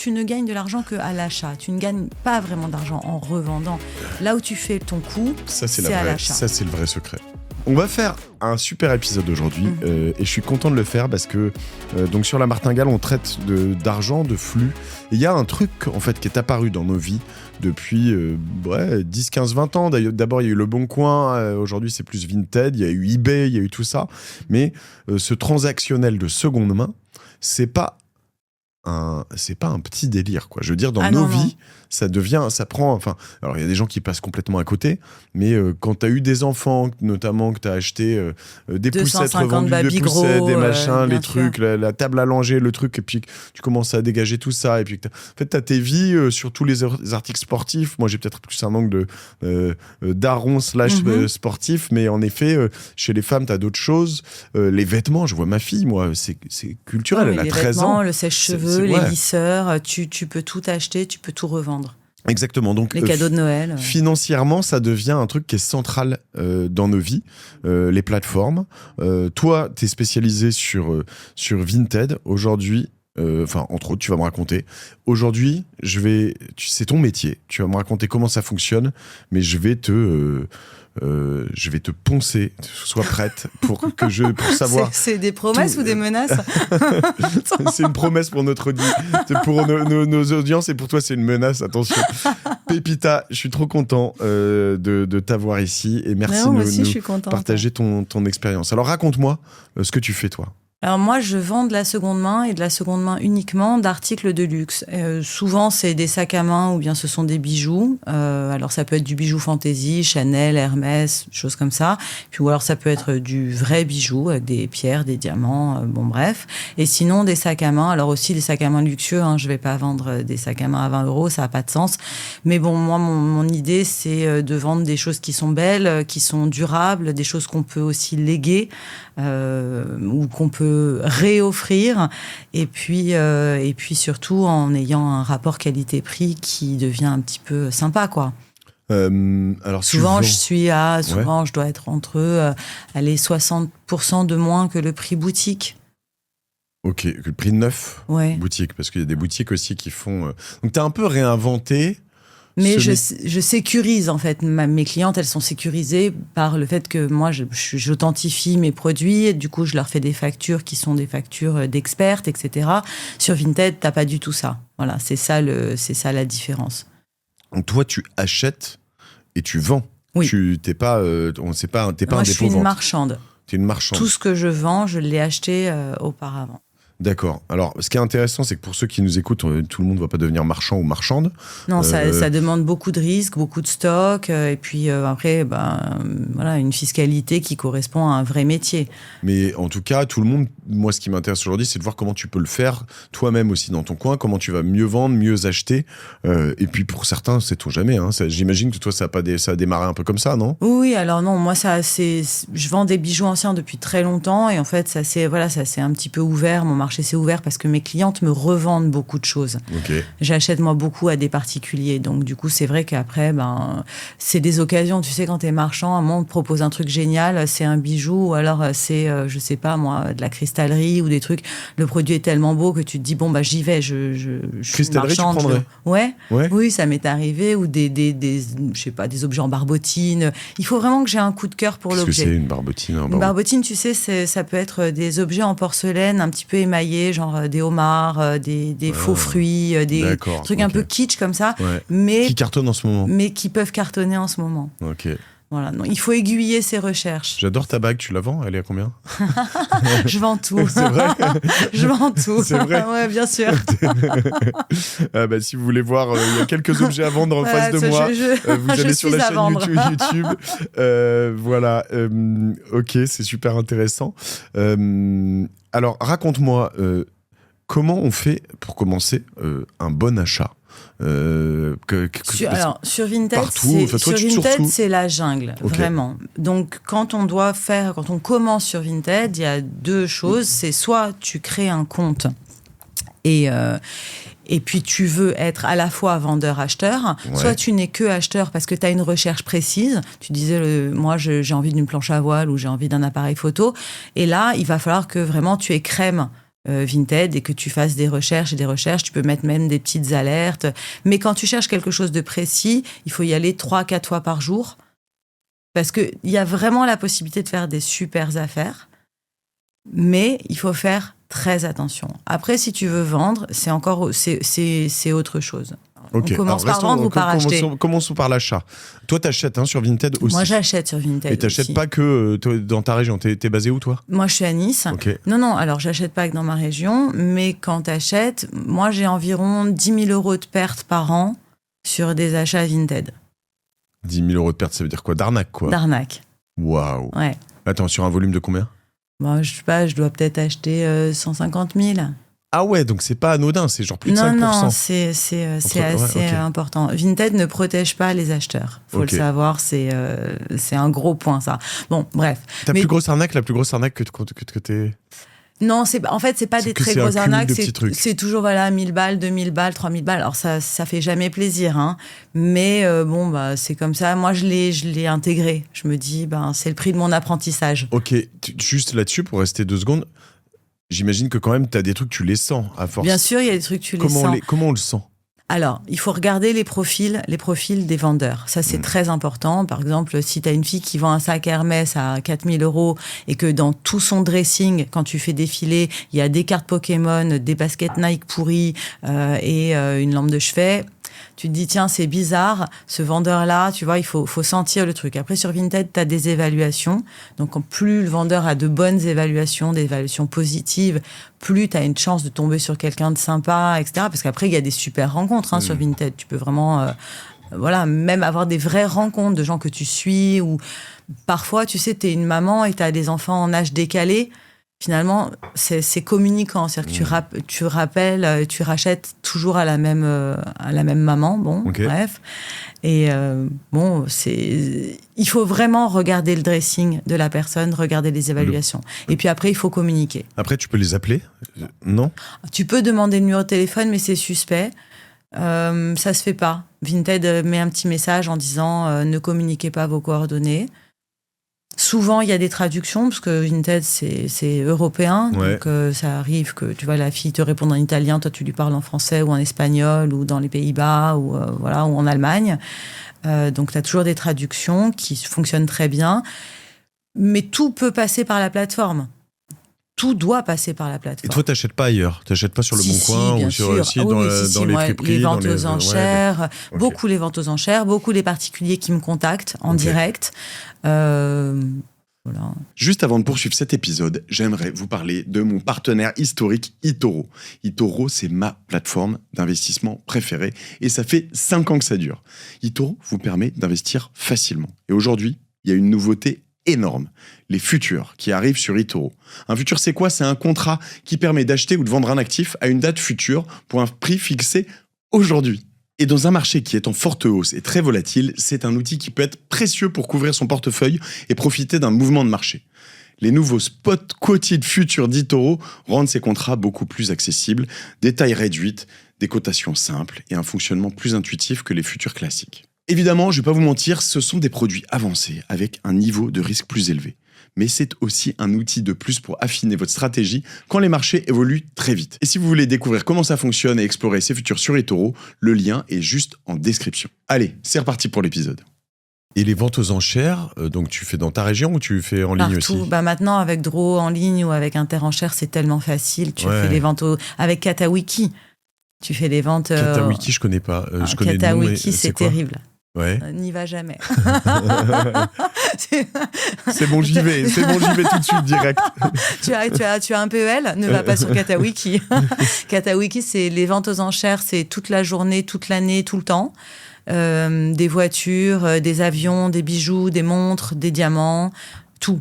Tu ne gagnes de l'argent qu'à l'achat. Tu ne gagnes pas vraiment d'argent en revendant. Là où tu fais ton coup, c'est à l'achat. Ça, c'est le vrai secret. On va faire un super épisode aujourd'hui et je suis content de le faire parce que donc sur la martingale, on traite d'argent, de flux. Et il y a un truc en fait qui est apparu dans nos vies depuis 10, 15, 20 ans. D'abord, il y a eu Le Bon Coin, aujourd'hui c'est plus Vinted, il y a eu eBay, il y a eu tout ça. Mais ce transactionnel de seconde main, c'est pas un petit délire, quoi. Je veux dire, dans nos vies, ça prend, enfin, alors il y a des gens qui passent complètement à côté, mais quand t'as eu des enfants, notamment que t'as acheté des poussettes revendues, des poussettes, des machins, les trucs, la table à langer, le truc, et puis tu commences à dégager tout ça, et puis en fait, t'as tes vies sur tous les articles sportifs. Moi, j'ai peut-être plus un manque daron / sportif, mais en effet, chez les femmes, t'as d'autres choses. Les vêtements, je vois ma fille, moi, c'est culturel, elle a 13 ans. Le sèche-cheveux, les lisseurs, tu peux tout acheter, tu peux tout revendre. Exactement. Donc, les cadeaux de Noël. Financièrement, ça devient un truc qui est central dans nos vies, les plateformes. Toi, tu es spécialisé sur Vinted. Aujourd'hui, entre autres, tu vas me raconter. Aujourd'hui, c'est ton métier. Tu vas me raconter comment ça fonctionne, mais je vais te poncer. Sois prête pour savoir. C'est des promesses ou des menaces? C'est une promesse pour pour nos audiences, et pour toi, c'est une menace. Attention. Pépita, je suis trop content de t'avoir ici, et merci de nous partager ton expérience. Alors, raconte-moi ce que tu fais, toi. Alors moi, je vends de la seconde main et de la seconde main uniquement d'articles de luxe. Souvent, c'est des sacs à main ou bien ce sont des bijoux. Alors ça peut être du bijou fantaisie, Chanel, Hermès, choses comme ça. Puis ou alors ça peut être du vrai bijou avec des pierres, des diamants, bref. Et sinon, des sacs à main. Alors aussi des sacs à main luxueux. Je vais pas vendre des sacs à main à 20 €, ça a pas de sens. Mais bon, moi, mon idée, c'est de vendre des choses qui sont belles, qui sont durables, des choses qu'on peut aussi léguer ou qu'on peut réoffrir, et puis surtout en ayant un rapport qualité-prix qui devient un petit peu sympa, quoi. Alors souvent, je dois être entre 60% de moins que le prix boutique. Ok, le prix neuf boutique, parce qu'il y a des boutiques aussi qui font. Donc t'as un peu réinventé. Mais je sécurise, en fait. Mes clientes, elles sont sécurisées par le fait que moi, j'authentifie mes produits. Et du coup, je leur fais des factures qui sont des factures d'expertes, etc. Sur Vinted, t'as pas du tout ça. Voilà, c'est ça la différence. Donc toi, tu achètes et tu vends. Oui. T'es pas un dépôt-vente. Moi, je suis une marchande. T'es une marchande. Tout ce que je vends, je l'ai acheté auparavant. D'accord. Alors, ce qui est intéressant, c'est que pour ceux qui nous écoutent, tout le monde ne va pas devenir marchand ou marchande. Non, ça demande beaucoup de risques, beaucoup de stock, et puis après, une fiscalité qui correspond à un vrai métier. Mais en tout cas, tout le monde, moi, ce qui m'intéresse aujourd'hui, c'est de voir comment tu peux le faire toi-même aussi dans ton coin, comment tu vas mieux vendre, mieux acheter. Et puis pour certains, c'est jamais. J'imagine que toi, ça a démarré un peu comme ça, non? Oui, alors non, moi, je vends des bijoux anciens depuis très longtemps, et en fait, ça s'est un petit peu ouvert. Mon marché s'est ouvert parce que mes clientes me revendent beaucoup de choses. Okay. J'achète moi beaucoup à des particuliers, donc du coup c'est vrai qu'après c'est des occasions. Tu sais, quand t'es marchand, à un moment on te propose un truc génial, c'est un bijou, ou alors c'est je sais pas moi, de la cristallerie ou des trucs. Le produit est tellement beau que tu te dis j'y vais. Je cristallerie, tu prendrais? Ouais. Oui, ça m'est arrivé, ou des je sais pas, des objets en barbotine. Il faut vraiment que j'ai un coup de cœur pour l'objet. Qu'est-ce que c'est une barbotine? Une barbotine, tu sais, ça peut être des objets en porcelaine un petit peu émaillés, genre des homards, des faux fruits, des trucs un peu kitsch comme ça, mais qui cartonnent en ce moment. Mais qui peuvent cartonner en ce moment. Ok. Voilà, non, il faut aiguiller ses recherches. J'adore ta bague, tu la vends? Elle est à combien? Je vends tout. C'est vrai? Je vends tout. C'est vrai? Ouais, bien sûr. Si vous voulez voir, il y a quelques objets à vendre en face de moi. Vous allez sur la chaîne YouTube. Voilà. Ok, c'est super intéressant. Alors, raconte-moi, comment on fait, pour commencer, un bon achat? Sur Vinted, c'est la jungle, vraiment. Donc, quand on commence sur Vinted, il y a deux choses. C'est soit tu crées un compte et puis tu veux être à la fois vendeur-acheteur, soit tu n'es que acheteur parce que tu as une recherche précise. Tu disais, moi j'ai envie d'une planche à voile ou j'ai envie d'un appareil photo. Et là, il va falloir que vraiment tu aies crème Vinted et que tu fasses des recherches, tu peux mettre même des petites alertes. Mais quand tu cherches quelque chose de précis, il faut y aller 3-4 fois par jour parce qu'il y a vraiment la possibilité de faire des super affaires, mais il faut faire très attention. Après, si tu veux vendre, c'est autre chose. Okay. On commence par vendre ou par acheter. Commençons par l'achat. Toi, t'achètes sur Vinted aussi. Moi, j'achète sur Vinted. Et t'achètes pas que dans ta région. T'es basé où, toi ? Moi, je suis à Nice. Okay. Non, alors j'achète pas que dans ma région, mais quand t'achètes, moi, j'ai environ 10 000 € de pertes par an sur des achats Vinted. 10 000 € de pertes, ça veut dire quoi ? D'arnaque, quoi. D'arnaque. Waouh. Ouais. Attends, sur un volume de combien ? Moi, je sais pas, je dois peut-être acheter 150 000. Ah ouais, donc c'est pas anodin, c'est genre plus de 5%. Non, c'est assez important. Vinted ne protège pas les acheteurs. Faut le savoir, c'est un gros point, ça. Bon, bref. La plus grosse arnaque que t'es... Non, en fait, c'est pas des très grosses arnaques. C'est toujours, 1000 balles, 2000 balles, 3000 balles. Alors, ça fait jamais plaisir, hein. Mais c'est comme ça. Moi, je l'ai intégré. Je me dis, c'est le prix de mon apprentissage. Ok, juste là-dessus, pour rester 2 secondes, j'imagine que quand même, t'as des trucs, tu les sens à force. Bien sûr, il y a des trucs, tu les sens. Comment on le sent ? Alors, il faut regarder les profils des vendeurs. Ça, c'est très important. Par exemple, si tu as une fille qui vend un sac Hermès à 4 000 € et que dans tout son dressing, quand tu fais défiler, il y a des cartes Pokémon, des baskets Nike pourries et une lampe de chevet, tu te dis, tiens, c'est bizarre, ce vendeur-là, tu vois, il faut sentir le truc. Après, sur Vinted, tu as des évaluations. Donc, plus le vendeur a de bonnes évaluations, des évaluations positives, plus tu as une chance de tomber sur quelqu'un de sympa, etc. Parce qu'après, il y a des super rencontres sur Vinted. Tu peux vraiment, même avoir des vraies rencontres de gens que tu suis. Ou parfois, tu sais, tu es une maman et tu as des enfants en âge décalé. Finalement, c'est communicant. C'est-à-dire que tu rachètes toujours à la même maman. Bon, bref. Et il faut vraiment regarder le dressing de la personne, regarder les évaluations. Et puis après, il faut communiquer. Après, tu peux les appeler ? Non ? Tu peux demander le numéro de téléphone, mais c'est suspect. Ça se fait pas. Vinted met un petit message en disant ne communiquez pas vos coordonnées. Souvent, il y a des traductions, parce que Vinted, c'est européen. Ouais. Donc, ça arrive que, tu vois, la fille te réponde en italien, toi, tu lui parles en français ou en espagnol ou dans les Pays-Bas ou en Allemagne. Donc, tu as toujours des traductions qui fonctionnent très bien. Mais tout peut passer par la plateforme. Tout doit passer par la plateforme. Et toi, t'achètes pas ailleurs ? T'achètes pas sur le Bon Coin ou sur dans les friperies, les ventes aux enchères, beaucoup les ventes aux enchères, beaucoup les particuliers qui me contactent en direct. Voilà. Juste avant de poursuivre cet épisode, j'aimerais vous parler de mon partenaire historique eToro. eToro, c'est ma plateforme d'investissement préférée et ça fait 5 ans que ça dure. eToro vous permet d'investir facilement. Et aujourd'hui, il y a une nouveauté énorme, les futurs qui arrivent sur eToro. Un futur, c'est quoi ? C'est un contrat qui permet d'acheter ou de vendre un actif à une date future pour un prix fixé aujourd'hui. Et dans un marché qui est en forte hausse et très volatile, c'est un outil qui peut être précieux pour couvrir son portefeuille et profiter d'un mouvement de marché. Les nouveaux spots quotidiens futurs d'eToro rendent ces contrats beaucoup plus accessibles, des tailles réduites, des cotations simples et un fonctionnement plus intuitif que les futurs classiques. Évidemment, je ne vais pas vous mentir, ce sont des produits avancés avec un niveau de risque plus élevé. Mais c'est aussi un outil de plus pour affiner votre stratégie quand les marchés évoluent très vite. Et si vous voulez découvrir comment ça fonctionne et explorer ces futurs sur eToro, le lien est juste en description. Allez, c'est reparti pour l'épisode. Et les ventes aux enchères, donc tu fais dans ta région ou tu fais en ligne aussi ? Maintenant, avec Draw en ligne ou avec Interenchères, c'est tellement facile. Tu fais les ventes avec Katawiki. Tu fais les ventes... Katawiki, je connais pas. Je connais Katawiki, c'est terrible. Ouais. N'y va jamais. C'est bon, j'y vais tout de suite, direct. tu as un PEL, ne va pas sur Katawiki. Katawiki, c'est les ventes aux enchères, c'est toute la journée, toute l'année, tout le temps. Des voitures, des avions, des bijoux, des montres, des diamants, tout.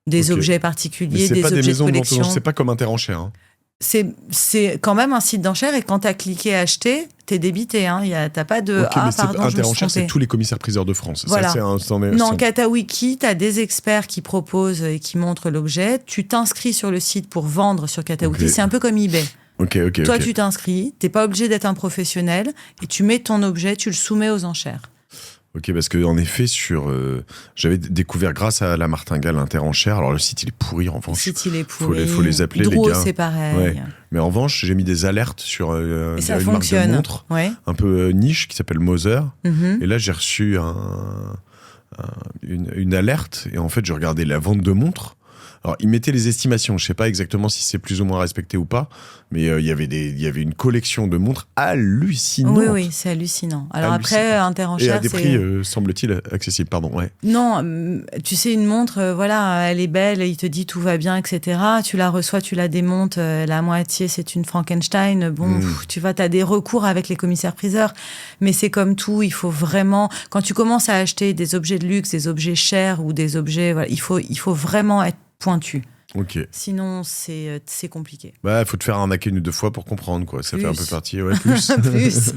Des objets particuliers, des objets de collection. C'est pas comme Interenchères. Hein. C'est quand même un site d'enchères et quand tu as cliqué acheter, t'es débité. T'as pas de Interenchères, c'est tous les commissaires-priseurs de France. Voilà. Ça, non, Katawiki, tu as des experts qui proposent et qui montrent l'objet. Tu t'inscris sur le site pour vendre sur Katawiki. C'est un peu comme eBay. Toi, tu t'inscris, t'es pas obligé d'être un professionnel et tu mets ton objet, tu le soumets aux enchères. Ok, parce que en effet, j'avais découvert grâce à la martingale Interenchère. Alors le site il est pourri en Le revanche. site, il est pourri. Faut les appeler Dro, les gars. c'est pareil. Ouais. Mais en revanche, j'ai mis des alertes sur Et ça une marque de fonctionne. montre Ouais. un peu niche qui s'appelle Moser. Mhm. Et là, j'ai reçu une alerte et en fait, je regardais la vente de montres. Alors, ils mettaient les estimations. Je sais pas exactement si c'est plus ou moins respecté ou pas, mais il y avait une collection de montres hallucinantes. Oui, c'est hallucinant. Alors Hallucinant. après, Et Interenchère, à des c'est... prix, semble-t-il, accessibles. Pardon, ouais. Non, tu sais, une montre, voilà, elle est belle, il te dit tout va bien, etc. Tu la reçois, tu la démontes, la moitié, c'est une Frankenstein. Bon, tu vois, t'as des recours avec les commissaires-priseurs, mais c'est comme tout, il faut vraiment... Quand tu commences à acheter des objets de luxe, des objets chers ou des objets... Voilà, il faut vraiment être pointu. Ok. Sinon, c'est compliqué. Bah, faut te faire arnaquer une ou deux fois pour comprendre, quoi. Ça Plus. fait un peu partie, ouais, plus. Plus.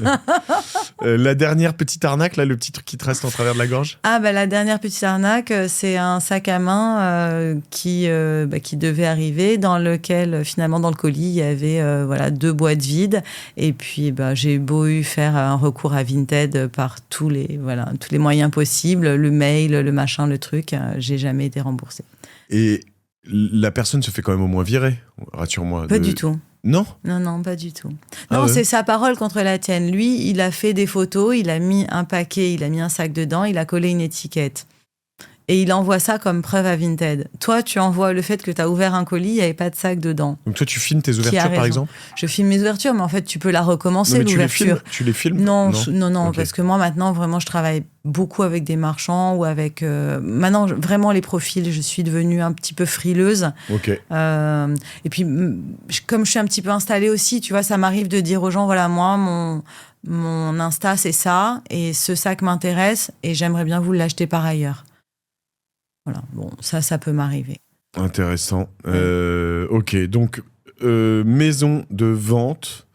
La dernière petite arnaque, là, le petit truc qui te reste en travers de la gorge. Ah, bah, la dernière petite arnaque, c'est un sac à main qui devait arriver, dans lequel, finalement, dans le colis, il y avait voilà, 2 boîtes vides. Et puis, j'ai beau faire un recours à Vinted par tous les moyens possibles, le mail, le machin, le truc, j'ai jamais été remboursée. Et la personne se fait quand même au moins virer, rassure-moi. Pas du tout. Non ? Non, pas du tout. Ah Non, ouais. c'est sa parole contre la tienne. Lui, il a fait des photos, il a mis un paquet, il a mis un sac dedans, il a collé une étiquette. Et il envoie ça comme preuve à Vinted. Toi, tu envoies le fait que tu as ouvert un colis, il n'y avait pas de sac dedans. Donc toi, tu filmes tes ouvertures, par raison. exemple ? Je filme mes ouvertures, mais en fait, tu peux la recommencer, Non, mais l'ouverture. tu les filmes ? Non, Ok. parce que moi, maintenant, vraiment, je travaille beaucoup avec des marchands ou avec... maintenant, vraiment, les profils, je suis devenue un petit peu frileuse. Ok. Et puis, comme je suis un petit peu installée aussi, tu vois, ça m'arrive de dire aux gens, voilà, moi, mon Insta, c'est ça, et ce sac m'intéresse, et j'aimerais bien vous l'acheter par ailleurs. Voilà, bon, ça peut m'arriver. Intéressant. Ok, donc maison de vente,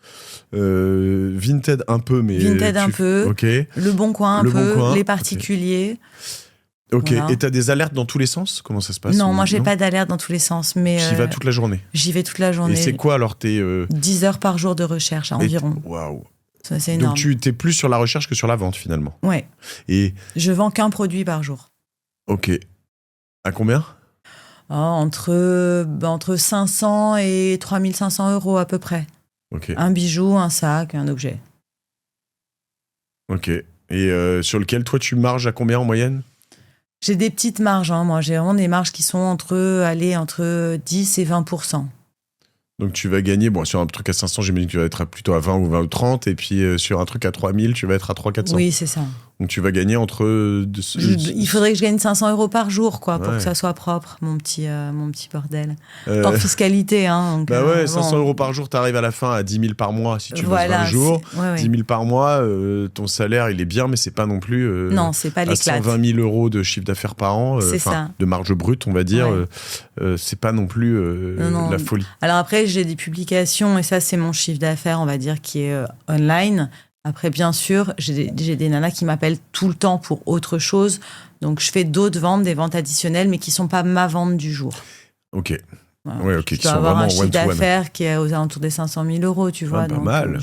Vinted un peu, mais... Vinted un peu, Ok, Le Bon Coin un Le Bon peu, Coin, les ok. particuliers. ok. Voilà. Et t'as des alertes dans tous les sens ? Comment ça se passe ? Non, moi, j'ai pas d'alerte dans tous les sens, mais Tu y vas toute la journée. j'y vais toute la Et journée. c'est quoi alors tes... 10 heures par jour de recherche, environ. Waouh. Ça, c'est Donc énorme. tu t'es plus sur la recherche que sur la vente, finalement. Ouais, Et, je vends qu'un produit par jour. ok. À combien ? Entre 500 et 3500 euros à peu près. Ok. Un bijou, un sac, un objet. Ok. Et sur lequel, toi, tu marges à combien en moyenne ? J'ai des petites marges, hein. Moi j'ai vraiment des marges qui sont entre 10 et 20%. Donc tu vas gagner, bon, sur un truc à 500, j'imagine que tu vas être plutôt à 20 ou 20 ou 30, et puis sur un truc à 3000, tu vas être à 300-400. Oui, c'est ça. Donc tu vas gagner entre... Il faudrait que je gagne 500 euros par jour, quoi, pour Ouais. que ça soit propre, mon petit bordel. Euh, Hors fiscalité, hein. Donc, Bah ouais, 500 bon. euros par jour, t'arrives à la fin à 10 000 par mois si tu Voilà, bosses 20 jours. c'est- ouais, ouais. 10 000 par mois, ton salaire, il est bien, mais c'est pas non plus... Non, c'est pas à l'éclate. 120 000 euros de chiffre d'affaires par an, C'est enfin, ça. de marge brute, on va dire, Ouais. c'est pas non plus Non. la folie. Alors après, j'ai des publications, et ça, c'est mon chiffre d'affaires, on va dire, qui est online. Après, bien sûr, j'ai des nanas qui m'appellent tout le temps pour autre chose. Donc, je fais d'autres ventes, des ventes additionnelles, mais qui ne sont pas ma vente du jour. Ok. Voilà. Ouais, ok, Je qui dois sont avoir vraiment un chiffre one-to-one. d'affaires qui est aux alentours des 500 000 euros, tu vois. pas donc, mal.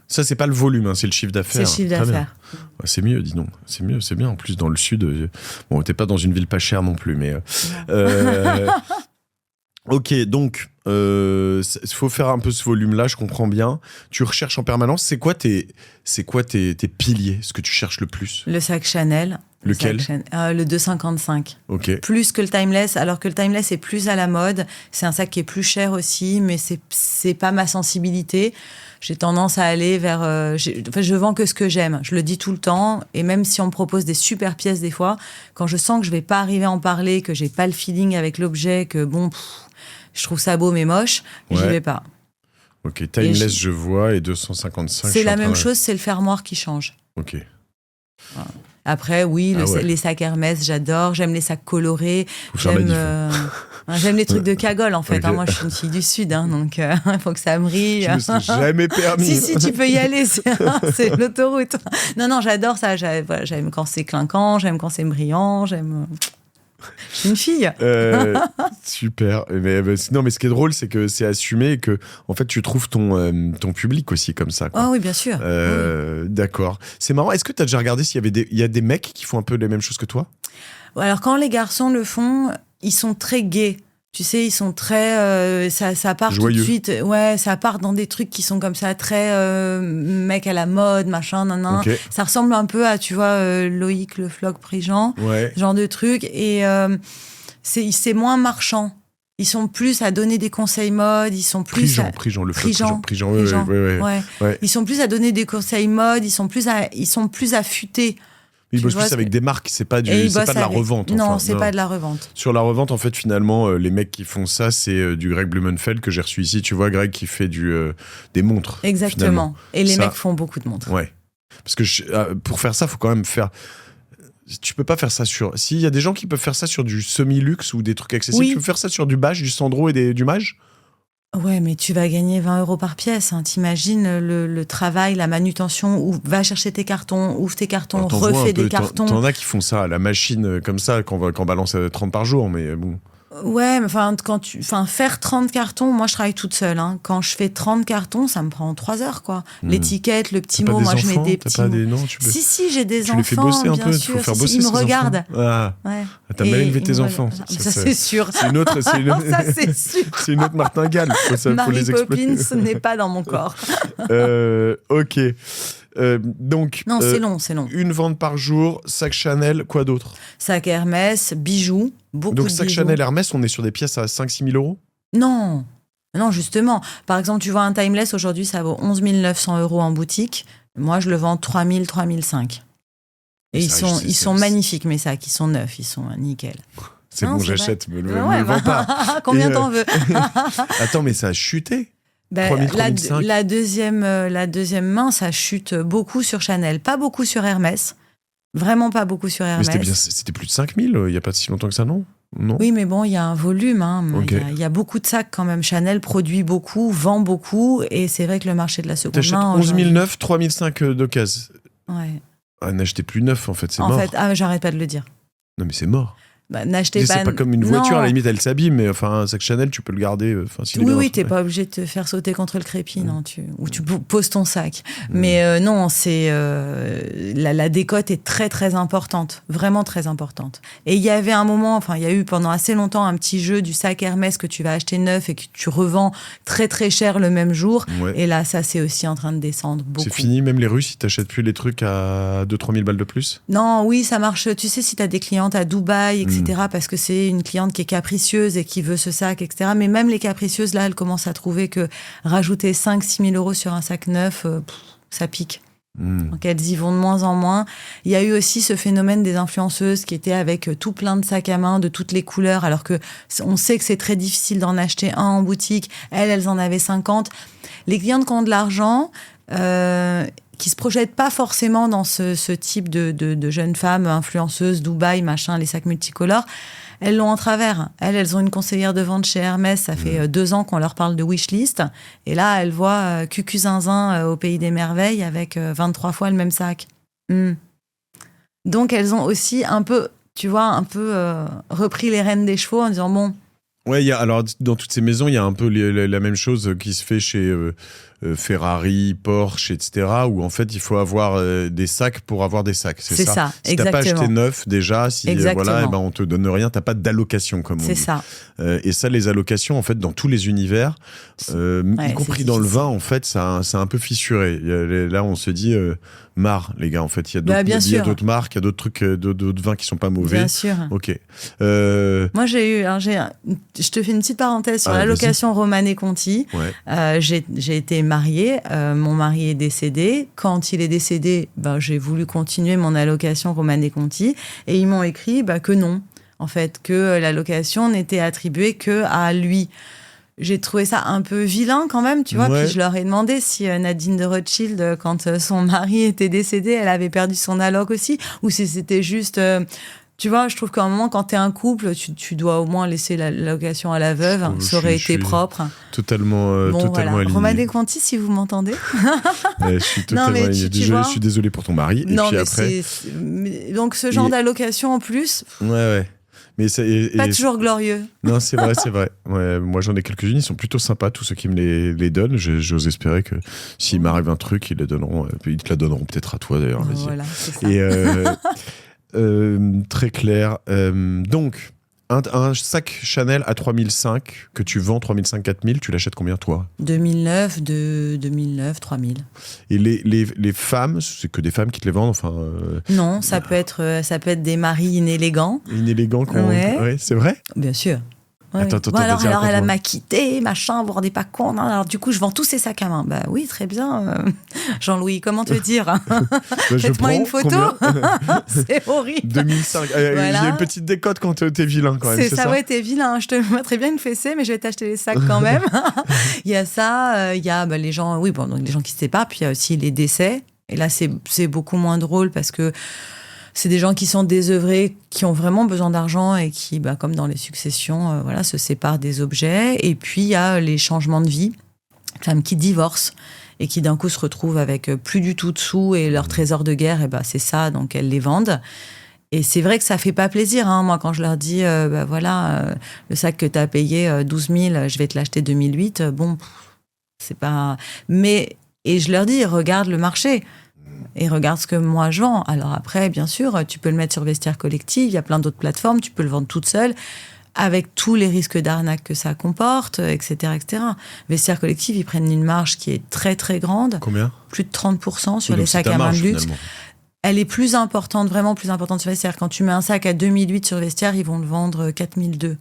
Ça, c'est pas le volume, hein, c'est le chiffre d'affaires. C'est le chiffre Très bien. d'affaires. Ouais, c'est mieux, dis donc. C'est mieux, c'est bien. En plus, dans le sud, bon, t'es pas dans une ville pas chère non plus, mais... Ok, donc, il faut faire un peu ce volume-là, je comprends bien. Tu recherches en permanence. C'est quoi tes piliers, ce que tu cherches le plus ? Le sac Chanel. Lequel ? Le 2,55. Ok. Plus que le Timeless, alors que le Timeless est plus à la mode. C'est un sac qui est plus cher aussi, mais c'est pas ma sensibilité. J'ai tendance à aller vers... je vends que ce que j'aime. Je le dis tout le temps. Et même si on me propose des super pièces des fois, quand je sens que je vais pas arriver à en parler, que j'ai pas le feeling avec l'objet, que bon, je trouve ça beau mais moche, j'y Ouais. vais pas. Ok, Timeless, Et je vois, et 255. C'est la même chose, c'est le fermoir qui change. Ok. Après, oui, Ah ouais. les sacs Hermès, j'adore. J'aime les sacs colorés. Faut faire la diff, J'aime les trucs de cagole, en fait. Ok. Hein. Moi, je suis une fille du Sud, hein, donc il faut que ça brille. Je me suis jamais permis. Si, tu peux y aller, c'est l'autoroute. Non, j'adore ça. J'aime quand c'est clinquant, j'aime quand c'est brillant, j'aime... Je suis une fille. Super. Mais ce qui est drôle, c'est que c'est assumé et que, en fait, tu trouves ton public aussi comme ça. Ah oui, bien sûr. Oui. D'accord. C'est marrant. Est-ce que tu as déjà regardé s'il y a des mecs qui font un peu les mêmes choses que toi? Alors, quand les garçons le font, ils sont très gays. Tu sais, ils sont très... ça part joyeux. Tout de suite. Ouais, ça part dans des trucs qui sont comme ça, très mec à la mode, machin, nanan. Okay. Ça ressemble un peu à, tu vois, Loïc Le Floch Prigent, genre de truc. Et c'est moins marchand. Ils sont plus à donner des conseils mode, ils sont plus... Prigent, Le Floch Prigent. Ouais. Ils sont plus à donner des conseils mode, ils sont plus affûtés. Ils bossent plus avec des marques, c'est pas de la revente. Non, c'est pas de la revente. Sur la revente, en fait, finalement, les mecs qui font ça, c'est du Greg Blumenfeld que j'ai reçu ici. Tu vois, Greg qui fait des montres. Exactement. Finalement. Et les mecs font beaucoup de montres. Ouais. Parce que pour faire ça, il faut quand même faire... Tu peux pas faire ça sur... S'il y a des gens qui peuvent faire ça sur du semi-luxe ou des trucs accessibles, tu peux faire ça sur du Bage, du Sandro et du Mage? Ouais, mais tu vas gagner 20 € par pièce. Hein. T'imagines le travail, la manutention, va chercher tes cartons, ouvre tes cartons, refais des cartons. T'en as qui font ça à la machine comme ça, qu'on balance 30 par jour, mais bon... Ouais, mais faire 30 cartons, moi je travaille toute seule. Hein. Quand je fais 30 cartons, ça me prend 3 heures, quoi. L'étiquette, le petit mot, moi je mets des petits mots. Si, j'ai des enfants, les fais bosser un bien peu, sûr. faut faire bosser ils me regardent. T'as mal élevé tes enfants. Ça c'est sûr. C'est une autre, ça c'est sûr. C'est une autre martingale. Faut les exploiter. Mary Poppins n'est pas dans mon corps. Ok. Donc, non, c'est long. Une vente par jour, sac Chanel, quoi d'autre? Sac Hermès, bijoux, beaucoup de bijoux. Donc, sac Chanel, Hermès, on est sur des pièces à 5-6 000 €? Non, justement. Par exemple, tu vois un Timeless, aujourd'hui, ça vaut 11 900 € en boutique. Moi, je le vends 3 000, 3 500. Et ils sont magnifiques, mes sacs. Ils sont neufs, ils sont nickel. C'est bon, j'achète, me le vends pas. Combien t'en veux? Attends, mais ça a chuté. La deuxième main, ça chute beaucoup sur Chanel, pas beaucoup sur Hermès. Vraiment pas beaucoup sur Hermès. Mais c'était plus de 5 000 il n'y a pas si longtemps que ça, non? Oui, mais bon, il y a un volume. Il y a beaucoup de sacs quand même. Chanel produit beaucoup, vend beaucoup, et c'est vrai que le marché de la seconde main... 11 900, 3 500 d'occasion. Ouais. N'achetez plus neuf, en fait, c'est mort. En fait, j'arrête pas de le dire. Non, mais c'est mort. N'achetez pas... C'est pas comme une voiture, à la limite, elle s'abîme, mais un sac Chanel, tu peux le garder. Oui, t'es pas obligé de te faire sauter contre le crépi, non, ou tu poses ton sac. Mais non, c'est la décote est très, très importante. Vraiment très importante. Et il y avait un moment, il y a eu pendant assez longtemps un petit jeu du sac Hermès que tu vas acheter neuf et que tu revends très, très cher le même jour. Ouais. Et là, ça, c'est aussi en train de descendre beaucoup. C'est fini, même les Russes, ils t'achètent plus les trucs à 2-3 000 balles de plus? Non, oui, ça marche. Tu sais, si t'as des clientes à Dubaï, etc., parce que c'est une cliente qui est capricieuse et qui veut ce sac, etc. Mais même les capricieuses, là, elles commencent à trouver que rajouter 5-6 000 € sur un sac neuf, ça pique. Donc elles y vont de moins en moins. Il y a eu aussi ce phénomène des influenceuses qui étaient avec tout plein de sacs à main de toutes les couleurs, alors que on sait que c'est très difficile d'en acheter un en boutique. Elles en avaient 50. Les clientes qui ont de l'argent... qui se projettent pas forcément dans ce type de jeunes femmes influenceuses, Dubaï, machin, les sacs multicolores, elles l'ont en travers. Elles ont une conseillère de vente chez Hermès, ça fait 2 ans qu'on leur parle de wishlist, et là, elles voient Cucu Zinzin au Pays des Merveilles avec 23 fois le même sac. Donc, elles ont aussi un peu repris les rênes des chevaux en disant, bon... Ouais, alors dans toutes ces maisons, il y a un peu la même chose qui se fait chez Ferrari, Porsche, etc. Où en fait, il faut avoir des sacs pour avoir des sacs. C'est ça. Si t'as pas acheté neuf déjà, on te donne rien. T'as pas d'allocation comme on dit. C'est ça. Et ça, les allocations, en fait, dans tous les univers, y compris dans le vin, en fait, ça un peu fissuré. Là, on se dit marre, les gars. En fait, il y a d'autres marques, il y a d'autres trucs, d'autres vins qui sont pas mauvais. Bien sûr. Ok. Moi, je te fais une petite parenthèse sur l'allocation Romanée Conti. Ouais. J'ai été mariée, mon mari est décédé. Quand il est décédé, j'ai voulu continuer mon allocation Romanée Conti, et ils m'ont écrit que non, en fait, que l'allocation n'était attribuée que à lui. J'ai trouvé ça un peu vilain quand même, tu vois. Ouais. Puis je leur ai demandé si Nadine de Rothschild, quand son mari était décédé, elle avait perdu son alloc aussi, ou si c'était juste... Tu vois, je trouve qu'à un moment, quand t'es un couple, tu dois au moins laisser l'allocation à la veuve. Ça aurait été propre. Totalement aligné. Romanée Conti, si vous m'entendez. Je suis totalement aligné. Je suis désolé pour ton mari. Non, et puis après... donc ce genre d'allocation en plus... Ouais. Mais Pas toujours glorieux. Non, c'est vrai, c'est vrai. Ouais, moi, j'en ai quelques-unes, ils sont plutôt sympas, tous ceux qui me les donnent. J'ose espérer que s'il m'arrive un truc, ils te la donneront peut-être à toi, d'ailleurs. Vas-y. Voilà, c'est ça. Et très clair. Donc, un sac Chanel à 3005 que tu vends 3005-4000, tu l'achètes combien, toi? 2009, 3000. Et les femmes, c'est que des femmes qui te les vendent, enfin... Non, ça peut être des maris inélégants. Inélégants, Ouais. Ouais, c'est vrai? Bien sûr. Ouais. Attends, Bon, alors vas-y, elle raconte-moi. m'a quitté, machin, vous vous rendez pas compte. Non, alors du coup, je vends tous ces sacs à main. Bah oui, très bien. Jean-Louis, comment te dire? Bah, je Faites-moi prends, une photo. combien C'est horrible. 2005. Voilà. J'ai une petite décote quand t'es vilain, quand même. C'est ça, ouais, t'es vilain. Je te mettrais bien une fessée, mais je vais t'acheter les sacs quand même. Il y a ça, il y a les gens, oui, bon, donc les gens qui se séparent, puis il y a aussi les décès. Et là, c'est beaucoup moins drôle parce que c'est des gens qui sont désœuvrés, qui ont vraiment besoin d'argent et qui, comme dans les successions, se séparent des objets. Et puis, il y a les changements de vie, femmes qui divorcent et qui d'un coup se retrouvent avec plus du tout de sous et leur trésor de guerre, c'est ça, donc elles les vendent. Et c'est vrai que ça fait pas plaisir, hein. Moi, quand je leur dis, le sac que tu as payé 12 000, je vais te l'acheter 2008, c'est pas... Et je leur dis, regarde le marché. Et regarde ce que moi je vends. Alors après, bien sûr, tu peux le mettre sur Vestiaire Collective, il y a plein d'autres plateformes, tu peux le vendre toute seule, avec tous les risques d'arnaque que ça comporte, etc., etc. Vestiaire Collective, ils prennent une marge qui est très très grande. Combien? Plus de 30% sur Donc les c'est sacs ta à main marge, de luxe. finalement. Elle est plus importante, vraiment plus importante sur Vestiaire. Quand tu mets un sac à 2008 sur Vestiaire, ils vont le vendre 4002.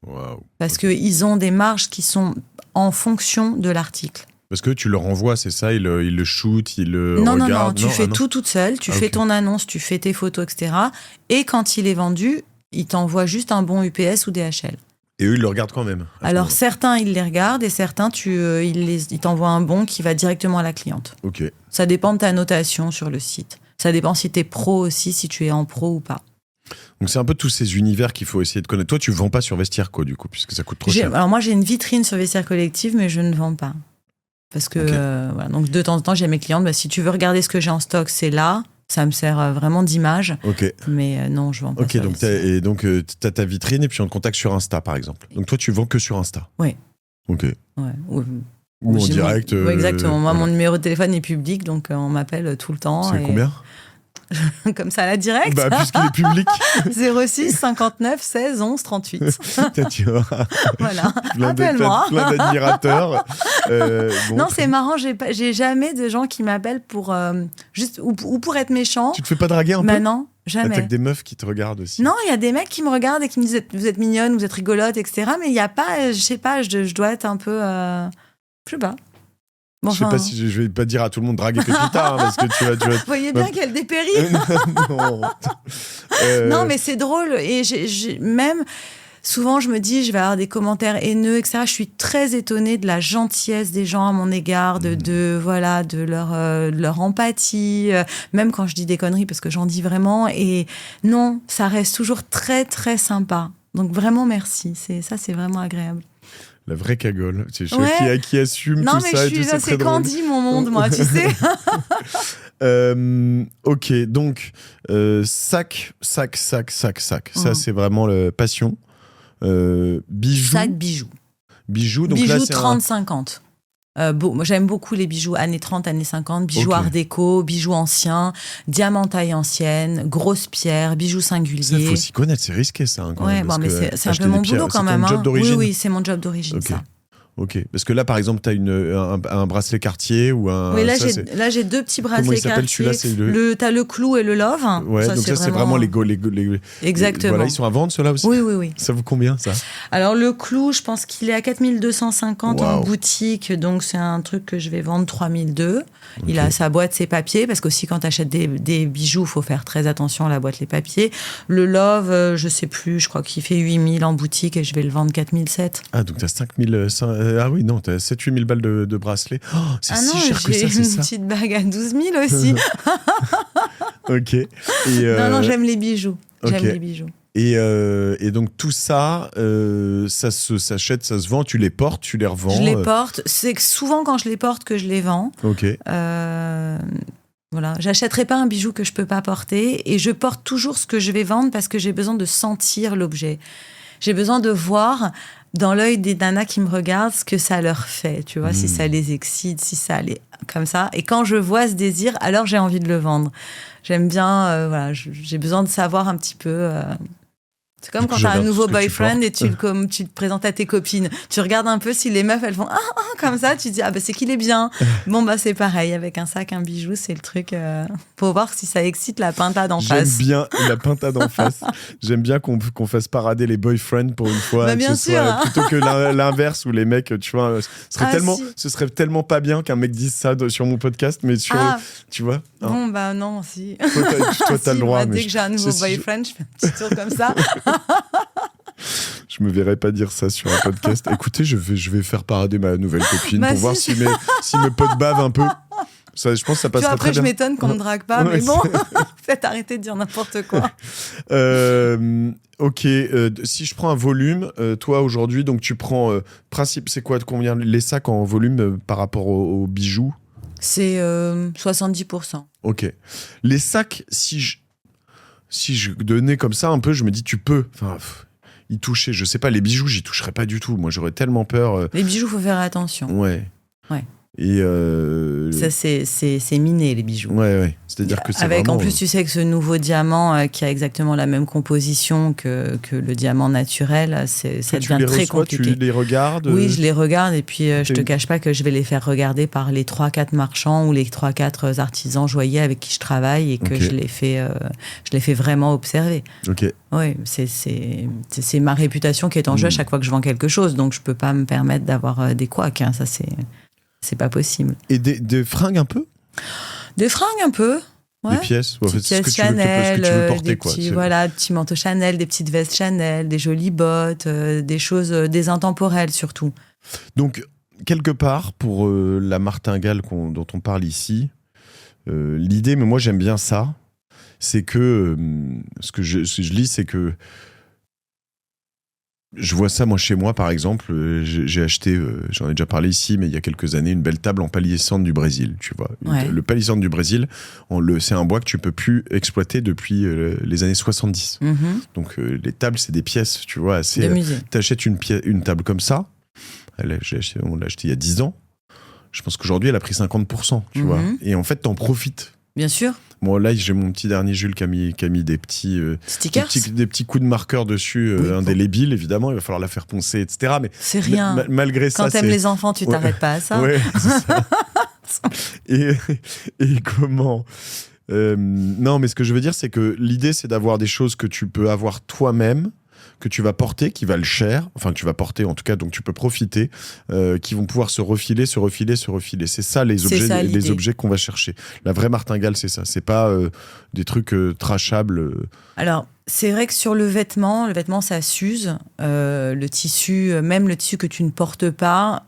Waouh. Parce qu'ils ont des marges qui sont en fonction de l'article. Parce que tu leur envoies, c'est ça, ils le shootent, ils le Non, regardent. tu fais tout toute seule, tu fais ok. ton annonce, tu fais tes photos, etc. Et quand il est vendu, ils t'envoient juste un bon UPS ou DHL. Et eux, ils le regardent quand même. Alors certains, ils les regardent et certains, ils t'envoient un bon qui va directement à la cliente. Ok. Ça dépend de ta notation sur le site. Ça dépend si tu es pro aussi, si tu es en pro ou pas. Donc c'est un peu tous ces univers qu'il faut essayer de connaître. Toi, tu vends pas sur Vestiaire, quoi, du coup, puisque ça coûte trop cher. Alors moi, j'ai une vitrine sur Vestiaire Collective, mais je ne vends pas. Parce que, Ok. donc de temps en temps, j'ai mes clientes, si tu veux regarder ce que j'ai en stock, c'est là. Ça me sert vraiment d'image. Ok. Mais non, je vends pas. Ok, donc t'as ta vitrine et puis on te contacte sur Insta, par exemple. Donc toi, tu vends que sur Insta. Oui. Ok. Ouais. Ou en J'ai direct. Ouais, exactement. Moi, voilà. mon numéro de téléphone est public, donc on m'appelle tout le temps. C'est combien? Comme ça, à la direct. Bah, puisqu'il est public. 06 59 16 11 38. Tu vois, Voilà. plein Appelle-moi. d'admirateurs. Bon. Non, c'est marrant. J'ai jamais de gens qui m'appellent pour juste ou pour être méchant. Tu te fais pas draguer un peu? Bah non, jamais. T'as que des meufs qui te regardent aussi. Non, il y a des mecs qui me regardent et qui me disent vous êtes mignonne, vous êtes rigolote, etc. Mais il y a pas, je sais pas, je dois être un peu, je sais pas. Bon, je sais pas si je vais pas dire à tout le monde draguer Pépita, hein, parce que tu vas. Vous voyez bien qu'elle dépérit. non. Non, mais c'est drôle. Et même, souvent, je me dis, je vais avoir des commentaires haineux, etc. Je suis très étonnée de la gentillesse des gens à mon égard, de leur empathie, même quand je dis des conneries, parce que j'en dis vraiment. Et non, ça reste toujours très, très sympa. Donc vraiment, merci. C'est vraiment agréable. La vraie cagole. C'est Ouais. qui assume Non, tout mais ça je et tout, suis c'est assez très drôle. candide, mon monde, moi, tu sais. Ok, donc sac. Ça, Mhm. c'est vraiment le passion. Bijoux. Sac bijoux. Bijoux, donc Bijoux là, c'est 30-50. Moi, j'aime beaucoup les bijoux années 30, années 50, bijoux Ok. art déco, bijoux anciens, diamants taille ancienne, grosses pierres, bijoux Ça, singuliers. faut s'y connaître, c'est risqué ça. Hein, quand Ouais, même, bon, parce mais que c'est un acheter peu des mon pierres, boulot quand c'est même. ton job Oui, d'origine. oui, c'est mon job d'origine, Ok. ça. Ok, parce que là, par exemple, tu as un bracelet Cartier ou un. Oui, là, ça, j'ai deux petits Comment bracelets il s'appelle celui-là? Quartier. C'est T'as le clou et le love. Ouais, donc ça, c'est vraiment les Exactement. Voilà, ils sont à vendre, ceux-là aussi. Oui, oui, oui. Ça vaut combien, ça? Alors, le clou, je pense qu'il est à 4250 en Waouh. boutique. Donc, c'est un truc que je vais vendre 3002. Il Ok. a sa boîte, ses papiers. Parce qu'aussi, quand tu achètes des bijoux, il faut faire très attention à la boîte, les papiers. Le love, je sais plus, je crois qu'il fait 8000 en boutique et je vais le vendre 4007. Ah, donc t'as 5000. Ah oui, non, t'as 7-8 000 balles de bracelet. Oh, c'est Ah si non, cher que j'ai ça, c'est une ça. petite bague à 12 000 aussi. Ok. Et, Non, j'aime les bijoux. J'aime ok. les bijoux. et donc tout ça, ça se s'achète, ça se vend, tu les portes, tu les revends. Je les porte. C'est que souvent quand je les porte que je les vends. Ok. Voilà, J'achèterai pas un bijou que je peux pas porter et je porte toujours ce que je vais vendre parce que j'ai besoin de sentir l'objet. J'ai besoin de voir dans l'œil des nanas qui me regardent ce que ça leur fait, tu vois, si ça les excite, si ça les... comme ça. Et quand je vois ce désir, alors j'ai envie de le vendre. J'aime bien, voilà, j'ai besoin de savoir un petit peu... C'est comme quand tu as un nouveau boyfriend et tu te présentes à tes copines. Tu regardes un peu si les meufs, elles font comme ça, tu te dis, c'est qu'il est bien. Bon, c'est pareil. Avec un sac, un bijou, c'est le truc. Faut voir si ça excite la pintade en face. J'aime bien la pintade en face. J'aime bien qu'on fasse parader les boyfriends pour une fois. Bien sûr. Plutôt que l'inverse où les mecs, tu vois, ce serait tellement pas bien qu'un mec dise ça sur mon podcast, mais tu vois. Bon, non, si. Toi, t'as le droit. Dès que j'ai un nouveau boyfriend, je fais un petit tour comme ça. Je me verrais pas dire ça sur un podcast. Écoutez, je vais faire parader ma nouvelle copine pour voir si mes potes bavent un peu. Ça, je pense que ça passera après, très bien. Je m'étonne qu'on me drague pas, mais bon, faites arrêter de dire n'importe quoi. Ok, si je prends un volume, toi aujourd'hui, donc tu prends principe, c'est quoi, combien les sacs en volume par rapport aux bijoux? C'est 70%. Ok. Les sacs, si je donnais comme ça un peu, je me dis tu peux. Enfin, y toucher. Je sais pas, les bijoux, j'y toucherais pas du tout. Moi, j'aurais tellement peur. Les bijoux, faut faire attention. Ouais. Et ça, c'est miné, les bijoux. Ouais. C'est-à-dire que c'est avec, vraiment... en plus, tu sais que ce nouveau diamant qui a exactement la même composition que le diamant naturel, ça devient très compliqué. Tu les regardes? Oui, je les regarde et puis je te cache pas que je vais les faire regarder par les 3-4 marchands ou les 3-4 artisans joailliers avec qui je travaille et que je les fais vraiment observer. Ok. Oui, c'est ma réputation qui est en jeu à chaque fois que je vends quelque chose, donc je peux pas me permettre d'avoir des couacs, hein, ça c'est pas possible. Et des fringues un peu? Des fringues un peu, ouais. Des pièces, des pièces Chanel, ce que tu veux porter, des quoi. petits manteaux Chanel, des petites vestes Chanel, des jolies bottes, des choses, des intemporelles surtout. Donc, quelque part, pour la martingale dont on parle ici, l'idée, mais moi j'aime bien ça, c'est que ce que je lis, c'est que je vois ça, moi, chez moi, par exemple, j'ai acheté, j'en ai déjà parlé ici, mais il y a quelques années, une belle table en palissandre du Brésil, tu vois. Ouais. Le palissandre du Brésil, c'est un bois que tu peux plus exploiter depuis les années 70. Mm-hmm. Donc, les tables, c'est des pièces, tu vois, assez... De musée. T'achètes une table comme ça, on l'a acheté il y a 10 ans, je pense qu'aujourd'hui, elle a pris 50%, tu vois. Et en fait, t'en profites. Bien sûr. Bon, là, j'ai mon petit dernier Jules qui a mis des petits stickers, des petits coups de marqueur dessus, indélébiles, évidemment. Il va falloir la faire poncer, etc. Mais c'est rien. Malgré ça, quand t'aimes les enfants, tu t'arrêtes pas à ça. Ouais, c'est ça. et comment non, mais ce que je veux dire, c'est que l'idée, c'est d'avoir des choses que tu peux avoir toi-même, que tu vas porter, qui valent cher, enfin que tu vas porter en tout cas, donc tu peux profiter, qui vont pouvoir se refiler. C'est ça les objets qu'on va chercher. La vraie martingale, c'est ça. C'est pas des trucs trachables. Alors, c'est vrai que sur le vêtement ça s'use. Le tissu, même le tissu que tu ne portes pas,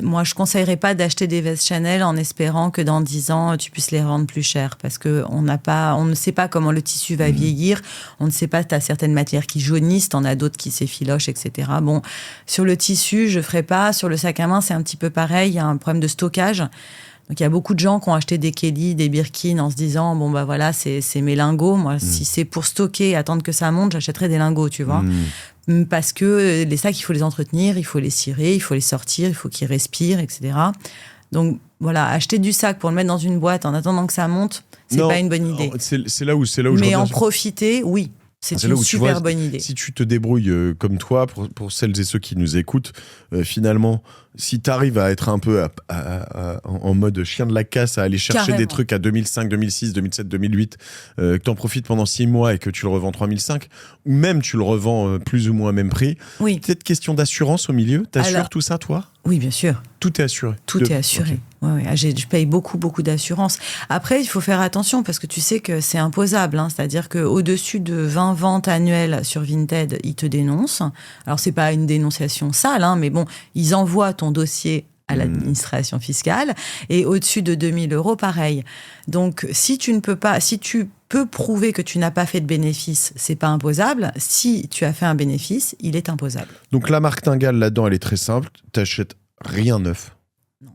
moi, je conseillerais pas d'acheter des vestes Chanel en espérant que dans 10 ans, tu puisses les rendre plus chères parce que on ne sait pas comment le tissu va vieillir. On ne sait pas, tu as certaines matières qui jaunissent, t'en as d'autres qui s'effilochent, etc. Bon, sur le tissu, je ferai pas. Sur le sac à main, c'est un petit peu pareil. Il y a un problème de stockage. Donc, il y a beaucoup de gens qui ont acheté des Kelly, des Birkin en se disant, bon, voilà, c'est mes lingots. Moi, si c'est pour stocker, attendre que ça monte, j'achèterai des lingots, tu vois. Parce que les sacs, il faut les entretenir, il faut les cirer, il faut les sortir, il faut qu'ils respirent, etc. Donc, voilà, acheter du sac pour le mettre dans une boîte en attendant que ça monte, c'est pas une bonne idée. C'est là où mais en profiter, oui. C'est une super bonne idée. Si tu te débrouilles comme toi, pour celles et ceux qui nous écoutent, finalement, si tu arrives à être un peu en mode chien de la casse, à aller chercher des trucs à 2005, 2006, 2007, 2008, que tu en profites pendant 6 mois et que tu le revends 3005, ou même tu le revends plus ou moins à même prix, peut-être question d'assurance au milieu. T'assures tout ça, toi ? Oui, bien sûr. Tout est assuré. Tout est assuré. Okay. Ouais. Je paye beaucoup d'assurance. Après, il faut faire attention parce que tu sais que c'est imposable. Hein. C'est-à-dire qu'au-dessus de 20 ventes annuelles sur Vinted, ils te dénoncent. Alors, c'est pas une dénonciation sale, hein, mais bon, ils envoient ton dossier à l'administration fiscale. Et au-dessus de 2000 €, pareil. Donc, si tu peux prouver que tu n'as pas fait de bénéfice, c'est pas imposable. Si tu as fait un bénéfice, il est imposable. Donc la martingale là-dedans, elle est très simple. T'achètes rien neuf. Non.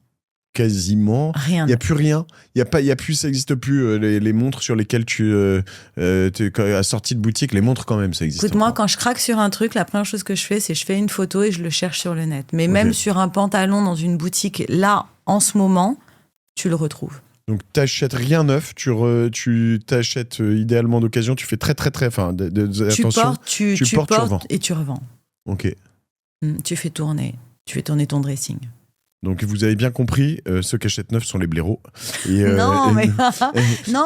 quasiment. Rien. Il n'y a plus rien. Ça n'existe plus. Les montres sur lesquelles à sortie de boutique, les montres quand même, ça existe. Écoute, moi, quand je craque sur un truc, la première chose que je fais, c'est je fais une photo et je le cherche sur le net. Mais même sur un pantalon dans une boutique, là, en ce moment, tu le retrouves. Donc, tu n'achètes rien neuf, tu t'achètes idéalement d'occasion, tu fais très, très, très... Enfin, attention, tu portes, tu revends. Et tu revends. Ok. Tu fais tourner ton dressing. Donc, vous avez bien compris, ceux qui achètent neuf sont les blaireaux. Non,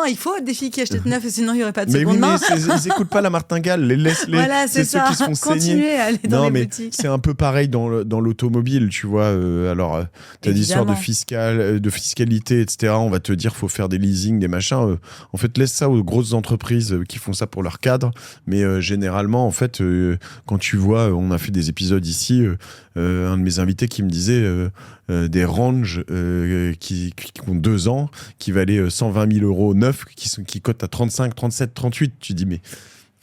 il faut des filles qui achètent neuf, sinon il n'y aurait pas de seconde main. Mais ils n'écoutent pas la martingale, laisse-les. Voilà, c'est ceux qui se font saigner. Continuez à aller dans les boutiques. C'est un peu pareil dans l'automobile, tu vois. Alors, tu as des histoires de fiscalité, etc. On va te dire, faut faire des leasing, des machins. En fait, laisse ça aux grosses entreprises qui font ça pour leur cadre. Mais généralement, en fait, quand tu vois, on a fait des épisodes ici, un de mes invités qui me disait... des ranges qui ont 2 ans, qui valaient 120 000 euros neufs, qui cotent à 35, 37, 38. Tu dis, mais...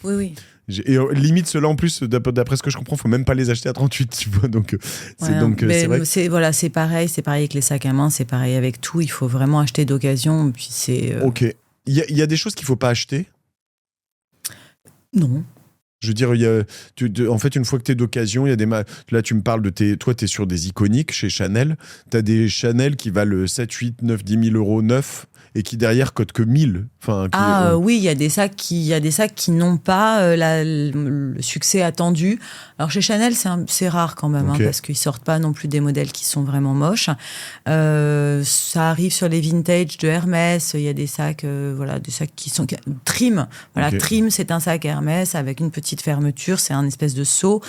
Oui. Et limite, ceux-là, en plus, d'après ce que je comprends, faut même pas les acheter à 38, tu vois. Donc, c'est vrai. C'est pareil avec les sacs à main, c'est pareil avec tout. Il faut vraiment acheter d'occasion. Puis Ok. Il y a des choses qu'il faut pas acheter ? Non. Je veux dire, en fait, une fois que tu es d'occasion, il y a des... Là, tu me parles de toi, tu es sur des iconiques chez Chanel. Tu as des Chanel qui valent 7, 8, 9, 10 000 euros neufs et qui derrière cotent que 1000. Oui, il y a des sacs qui n'ont pas le succès attendu. Alors chez Chanel, c'est rare quand même, parce qu'ils sortent pas non plus des modèles qui sont vraiment moches. Ça arrive sur les vintage de Hermès. Il y a des sacs, des sacs qui sont Trim. Trim, c'est un sac Hermès avec une petite fermeture. C'est un espèce de seau.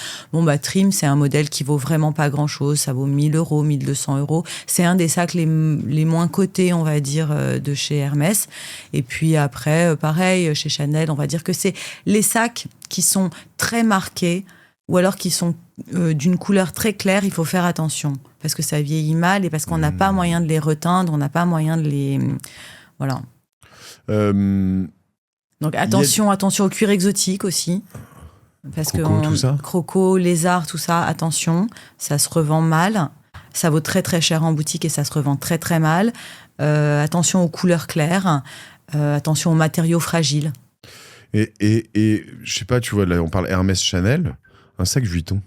Trim, c'est un modèle qui vaut vraiment pas grand-chose. Ça vaut 1 000 euros, 1 200 euros. C'est un des sacs les moins cotés, on va dire, de chez Hermès. Et puis après, pareil, chez Chanel, on va dire que c'est les sacs qui sont très marqués ou alors qui sont d'une couleur très claire, il faut faire attention parce que ça vieillit mal et parce qu'on n'a pas moyen de les reteindre, on n'a pas moyen de les... Voilà. Donc attention au cuir exotique aussi. Parce que croco, lézard, tout ça, attention, ça se revend mal. Ça vaut très très cher en boutique et ça se revend très très mal. Attention aux couleurs claires, attention aux matériaux fragiles. Et je sais pas, tu vois, là on parle Hermès Chanel, un sac Vuitton.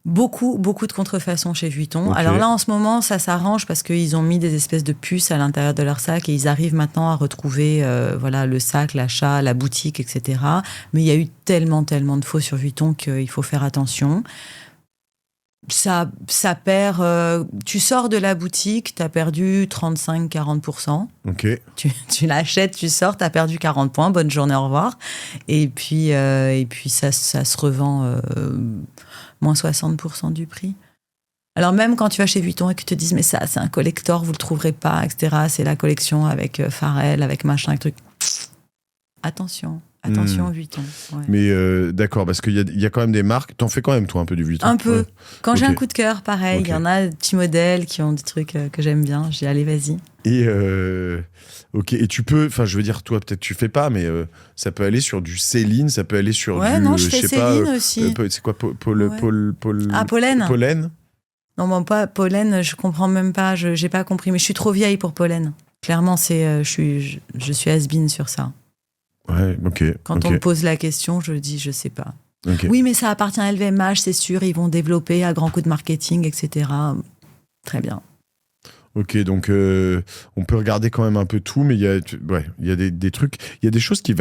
Beaucoup de contrefaçons chez Vuitton. Alors là, en ce moment, ça s'arrange parce qu'ils ont mis des espèces de puces à l'intérieur de leur sac et ils arrivent maintenant à retrouver le sac, l'achat, la boutique, etc. Mais il y a eu tellement de faux sur Vuitton qu'il faut faire attention. Ça perd... tu sors de la boutique, tu as perdu 35-40%. Ok. Tu l'achètes, tu sors, tu as perdu 40 points. Bonne journée, au revoir. Et puis ça se revend... moins 60% du prix. Alors même quand tu vas chez Vuitton et que tu te dises mais ça c'est un collector, vous le trouverez pas, etc. C'est la collection avec Pharrell, avec machin, truc. Attention Vuitton. Ouais. Mais d'accord, parce qu'il y a quand même des marques. T'en fais quand même toi un peu du Vuitton. Un peu. Quand j'ai un coup de cœur, pareil. Il y en a des petits modèles qui ont des trucs que j'aime bien. Je dis allez vas-y. Et et tu peux, enfin je veux dire toi peut-être tu fais pas, mais ça peut aller sur du Céline, ça peut aller sur du. Non, je fais Céline aussi. C'est quoi Pollen. Pollen. Non, pas Pollen. Je comprends même pas. J'ai pas compris. Mais je suis trop vieille pour Pollen. Clairement, je suis has-been sur ça. Ouais, ok. Quand on me pose la question, je dis je sais pas. Okay. Oui, mais ça appartient à LVMH, c'est sûr. Ils vont développer à grands coups de marketing, etc. Très bien. Ok, donc on peut regarder quand même un peu tout, mais il y a des trucs, il y a des choses qui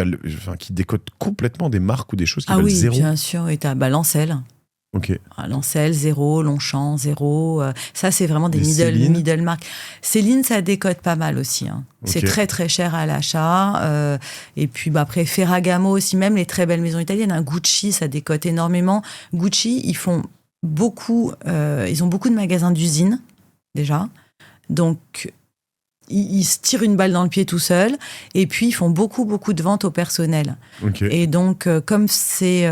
décodent complètement des marques ou des choses qui valent zéro. Ah oui, bien sûr. Et t'as Lancel. Ok. Lancel, 0, Longchamp, 0. Ça, c'est vraiment des middle marques. Céline, ça décode pas mal aussi. Hein. Okay. C'est très, très cher à l'achat. Et puis, après, Ferragamo aussi, même les très belles maisons italiennes. Hein. Gucci, ça décode énormément. Gucci, ils font beaucoup... ils ont beaucoup de magasins d'usines, déjà. Donc, ils se tirent une balle dans le pied tout seuls. Et puis, ils font beaucoup de ventes au personnel. Okay. Et donc, comme c'est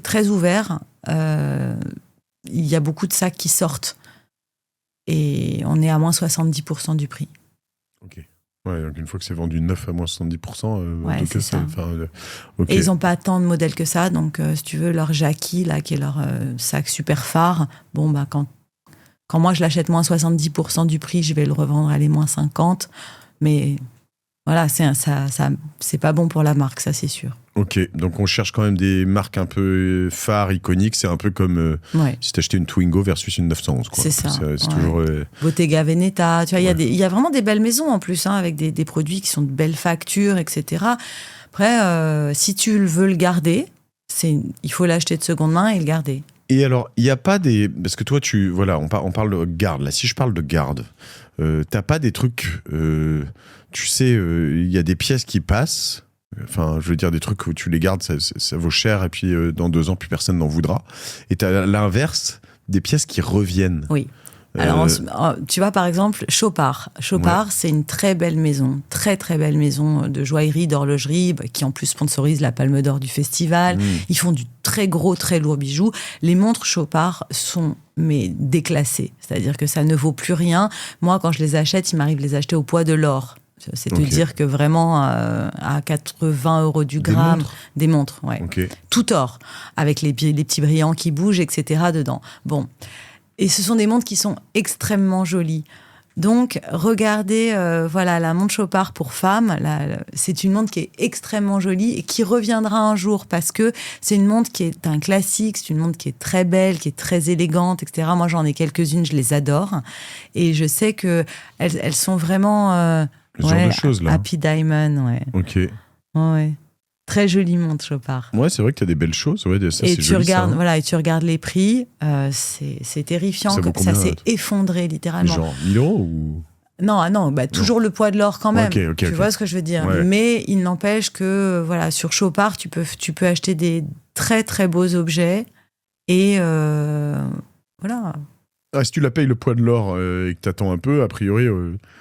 très ouvert... il y a beaucoup de sacs qui sortent et on est à moins 70% du prix. Ok. Ouais, donc une fois que c'est vendu neuf à moins 70%, ouais, c'est ça. Okay. Et ils n'ont pas tant de modèles que ça, donc si tu veux, leur Jackie, là, qui est leur sac super phare, quand Quand moi, je l'achète moins 70% du prix, je vais le revendre à les moins 50. Mais voilà, c'est pas bon pour la marque, ça, c'est sûr. Ok, donc on cherche quand même des marques un peu phares, iconiques. C'est un peu comme si t'achetais une Twingo versus une 911. Quoi. C'est ça. C'est toujours... Bottega Veneta, tu vois, il y a vraiment des belles maisons en plus, avec des produits qui sont de belles factures, etc. Après, si tu veux le garder, il faut l'acheter de seconde main et le garder. Et alors, il n'y a pas des... Parce que toi, on parle de garde. Là, si je parle de garde, t'as pas des trucs... tu sais, il y a des pièces qui passent... Enfin, je veux dire, des trucs où tu les gardes, ça vaut cher, et puis dans 2 ans, plus personne n'en voudra. Et t'as l'inverse, des pièces qui reviennent. Oui. Alors, tu vois, par exemple, Chopard. Chopard, c'est une très belle maison, très très belle maison de joaillerie, d'horlogerie, qui en plus sponsorise la Palme d'Or du festival. Ils font du très gros, très lourd bijou. Les montres Chopard sont déclassées, c'est-à-dire que ça ne vaut plus rien. Moi, quand je les achète, il m'arrive de les acheter au poids de l'or. C'est te dire que vraiment, à 80 € du gramme, des montres, ouais. Okay. Tout or, avec les petits brillants qui bougent, etc. dedans. Bon. Et ce sont des montres qui sont extrêmement jolies. Donc, regardez, la montre Chopard pour femmes, c'est une montre qui est extrêmement jolie et qui reviendra un jour parce que c'est une montre qui est un classique, c'est une montre qui est très belle, qui est très élégante, etc. Moi, j'en ai quelques-unes, je les adore. Et je sais qu'elles sont vraiment... Ce genre de choses, là. Happy Diamond, ouais. Ok. Ouais. Très jolie montre Chopard. Ouais, c'est vrai que tu as des belles choses. Ouais, ça, et c'est tu joli, regardes, ça, hein. et tu regardes les prix, c'est terrifiant. Ça s'est effondré, littéralement. Genre 1 000 € ou... Non, toujours le poids de l'or quand même. Tu vois ce que je veux dire. Ouais. Mais il n'empêche que, sur Chopard, tu peux acheter des très, très beaux objets. Et voilà. Ah, si tu la payes le poids de l'or et que t'attends un peu, a priori...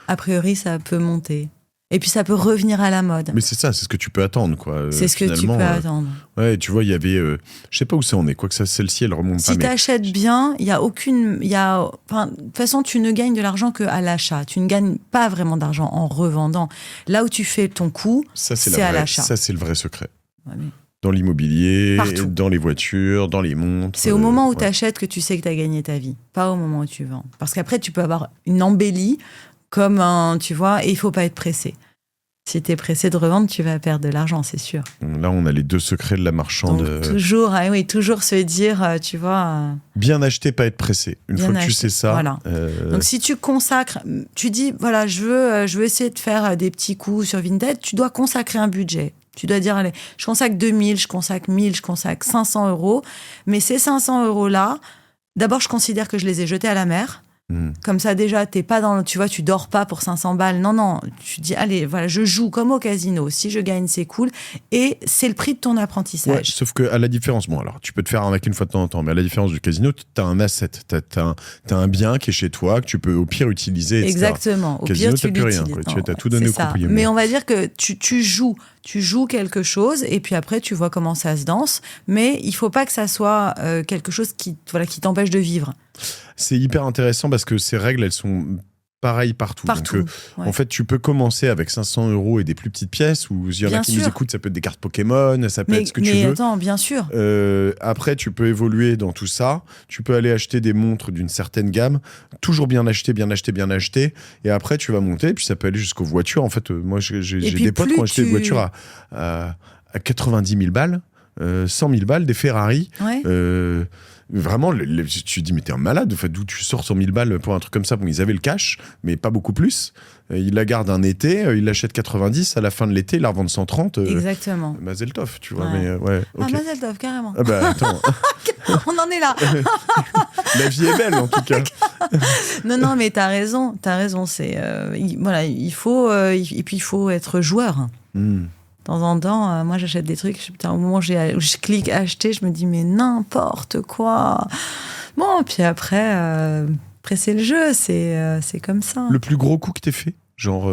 A priori, ça peut monter. Et puis, ça peut revenir à la mode. Mais c'est ça, c'est ce que tu peux attendre, quoi. C'est ce que tu peux attendre. Ouais, tu vois, il y avait... je sais pas où ça en est, quoique celle-ci, elle remonte pas. Si t'achètes bien, il y a aucune... de toute façon, tu ne gagnes de l'argent qu'à l'achat. Tu ne gagnes pas vraiment d'argent en revendant. Là où tu fais ton coût, c'est à l'achat. Ça, c'est le vrai secret. Ouais, mais... Dans l'immobilier, partout. Dans les voitures, dans les montres. C'est au moment où tu achètes que tu sais que tu as gagné ta vie, pas au moment où tu vends. Parce qu'après, tu peux avoir une embellie comme et il faut pas être pressé. Si tu es pressé de revendre, tu vas perdre de l'argent, c'est sûr. Là, on a les 2 secrets de la marchande. Donc, toujours se dire, tu vois... Bien acheter, pas être pressé. Une fois que tu sais ça... Voilà. Donc, si tu consacres... Tu dis, je veux essayer de faire des petits coups sur Vinted, tu dois consacrer un budget. Tu dois dire, allez, je consacre 2 000, je consacre 1 000, je consacre 500 €. Mais ces 500 € d'abord, je considère que je les ai jetés à la mer. Comme ça, déjà, t'es pas tu dors pas pour 500 balles. Non, tu dis, allez, je joue comme au casino. Si je gagne, c'est cool. Et c'est le prix de ton apprentissage. Ouais, sauf que, à la différence, alors, tu peux te faire arnaquer une fois de temps en temps, mais à la différence du casino, t'as un asset. T'as un bien qui est chez toi, que tu peux au pire utiliser, etc. Exactement. Au casino, pire, tu l'utilises. Rien, quoi. Tu as tout donné au coupier. Mais on va dire que tu joues. Tu joues quelque chose et puis après, tu vois comment ça se danse. Mais il faut pas que ça soit quelque chose qui t'empêche de vivre. C'est hyper intéressant parce que ces règles, elles sont pareilles partout. Donc, en fait, tu peux commencer avec 500 € et des plus petites pièces, ou il y en a qui nous écoutent, ça peut être des cartes Pokémon, ça peut être ce que tu veux. Mais attends, bien sûr. Après, tu peux évoluer dans tout ça. Tu peux aller acheter des montres d'une certaine gamme, toujours bien acheter. Et après, tu vas monter, et puis ça peut aller jusqu'aux voitures. En fait, moi, j'ai des potes qui ont acheté des voitures à 90 000 balles, 100 000 balles, des Ferrari. Ouais. Vraiment, tu te dis, mais t'es un malade, en fait, d'où tu sors 100 000 balles pour un truc comme ça? Bon, ils avaient le cash, mais pas beaucoup plus. Ils la gardent un été, ils l'achètent 90, à la fin de l'été, ils la revendent 130. Exactement. Mazel tov, tu vois. Ouais. Mais, okay. Mazel tov, carrément. Ah bah, attends. On en est là. La vie est belle, en tout cas. Non, mais t'as raison. C'est, il faut, et puis il faut être joueur. De temps en temps, moi j'achète des trucs, au moment où je clique acheter, je me dis mais n'importe quoi. Bon, puis après c'est le jeu, c'est comme ça. Le plus gros coup que t'aies fait, genre.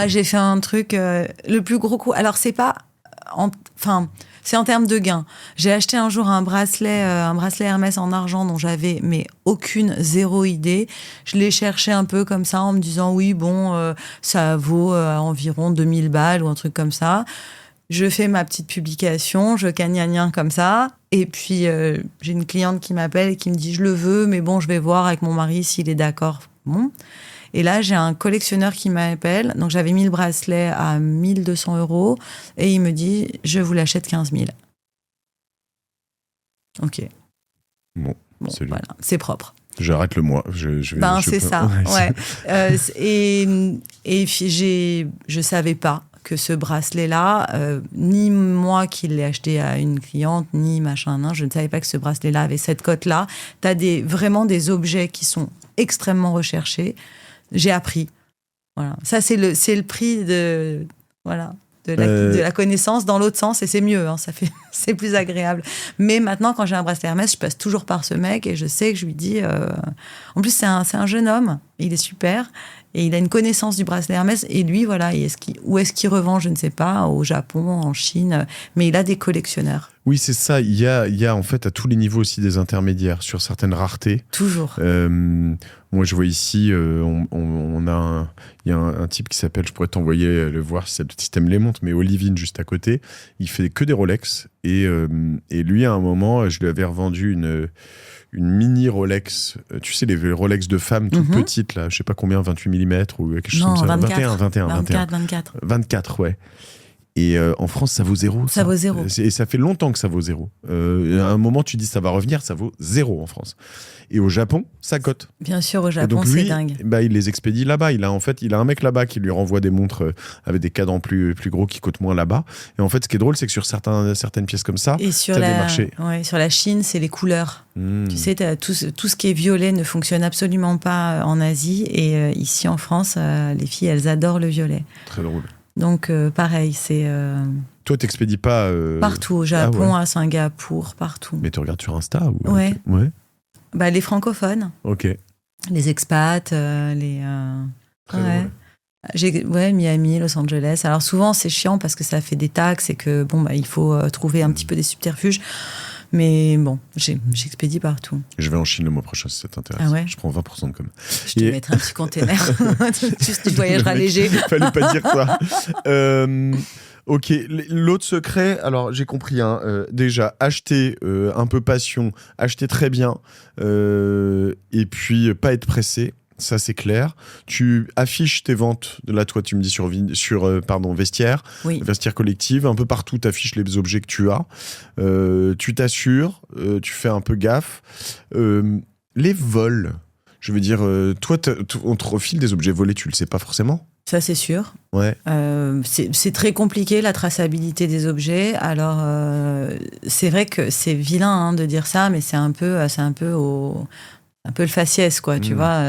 J'ai fait un truc, le plus gros coup. Alors c'est pas, c'est en termes de gains. J'ai acheté un jour un bracelet Hermès en argent dont j'avais zéro idée. Je l'ai cherché un peu comme ça en me disant oui, bon, ça vaut environ 2000 balles ou un truc comme ça. Je fais ma petite publication, je cagne comme ça, Et puis, j'ai une cliente qui m'appelle et qui me dit « Je le veux, mais bon, je vais voir avec mon mari s'il est d'accord. » Bon. Et là, j'ai un collectionneur qui m'appelle. Donc, j'avais mis le bracelet à 1 200 € et il me dit « Je vous l'achète 15 000. » Ok. Bon, voilà, c'est propre. J'arrête le mois. C'est ça, ouais. Et je savais pas que ce bracelet-là, ni moi qui l'ai acheté à une cliente, ni machin, non, je ne savais pas que ce bracelet-là avait cette cote-là. Tu as vraiment des objets qui sont extrêmement recherchés. J'ai appris. Voilà. Ça, c'est le prix de la connaissance dans l'autre sens, et c'est mieux, hein, c'est plus agréable. Mais maintenant, quand j'ai un bracelet Hermès, je passe toujours par ce mec et je sais que je lui dis... En plus, c'est un jeune homme, il est super, et il a une connaissance du bracelet Hermès, et lui, voilà, où est-ce qu'il revend, je ne sais pas, au Japon, en Chine, mais il a des collectionneurs. Oui, c'est ça. Il y a en fait à tous les niveaux aussi des intermédiaires sur certaines raretés. Toujours. Moi, je vois ici, il y a un type qui s'appelle, je pourrais t'envoyer le voir si t'aimes les montres, mais Olivine juste à côté. Il fait que des Rolex et lui, à un moment, je lui avais revendu une mini Rolex. Tu sais, les Rolex de femmes toutes petites là, je sais pas combien, 28 mm ou quelque chose comme ça. 24. 24, ouais. Et en France, ça vaut 0. Ça vaut 0. Et ça fait longtemps que ça vaut 0. À un moment, tu dis ça va revenir, ça vaut 0 en France. Et au Japon, ça cote. Bien sûr, au Japon, c'est dingue. Il les expédie là-bas. Il a un mec là-bas qui lui renvoie des montres avec des cadrans plus gros qui coûtent moins là-bas. Et en fait, ce qui est drôle, c'est que sur certaines pièces comme ça, sur des marchés. Ouais, sur la Chine, c'est les couleurs. Tu sais, tout ce qui est violet ne fonctionne absolument pas en Asie. Et ici, en France, les filles, elles adorent le violet. Très drôle. Donc, pareil, c'est... Toi, t'expédies pas... Partout, au Japon, à Singapour, partout. Mais tu regardes sur Insta ou... Ouais. Ouais. Bah, les francophones. Ok. Les expats, les... Très drôle. Miami, Los Angeles. Alors, souvent, c'est chiant parce que ça fait des taxes et que, il faut trouver un petit peu des subterfuges. Mais bon, j'expédie partout. Je vais en Chine le mois prochain si ça t'intéresse. Ah ouais. Je prends 20% de com. Je te mettrai un petit container. Juste, tu voyageras léger. Fallait pas dire ça. Ok, l'autre secret, alors j'ai compris, déjà, acheter un peu passion, acheter très bien, et puis pas être pressé. Ça, c'est clair. Tu affiches tes ventes, là, toi, tu me dis sur Vestiaire, oui. Vestiaire collective. Un peu partout, tu affiches les objets que tu as. Tu t'assures, tu fais un peu gaffe. Les vols, je veux dire, toi, on te refile des objets volés, tu le sais pas forcément ? Ça, c'est sûr. Ouais. C'est très compliqué, la traçabilité des objets. Alors, c'est vrai que c'est vilain de dire ça, mais c'est un peu le faciès, quoi, tu vois.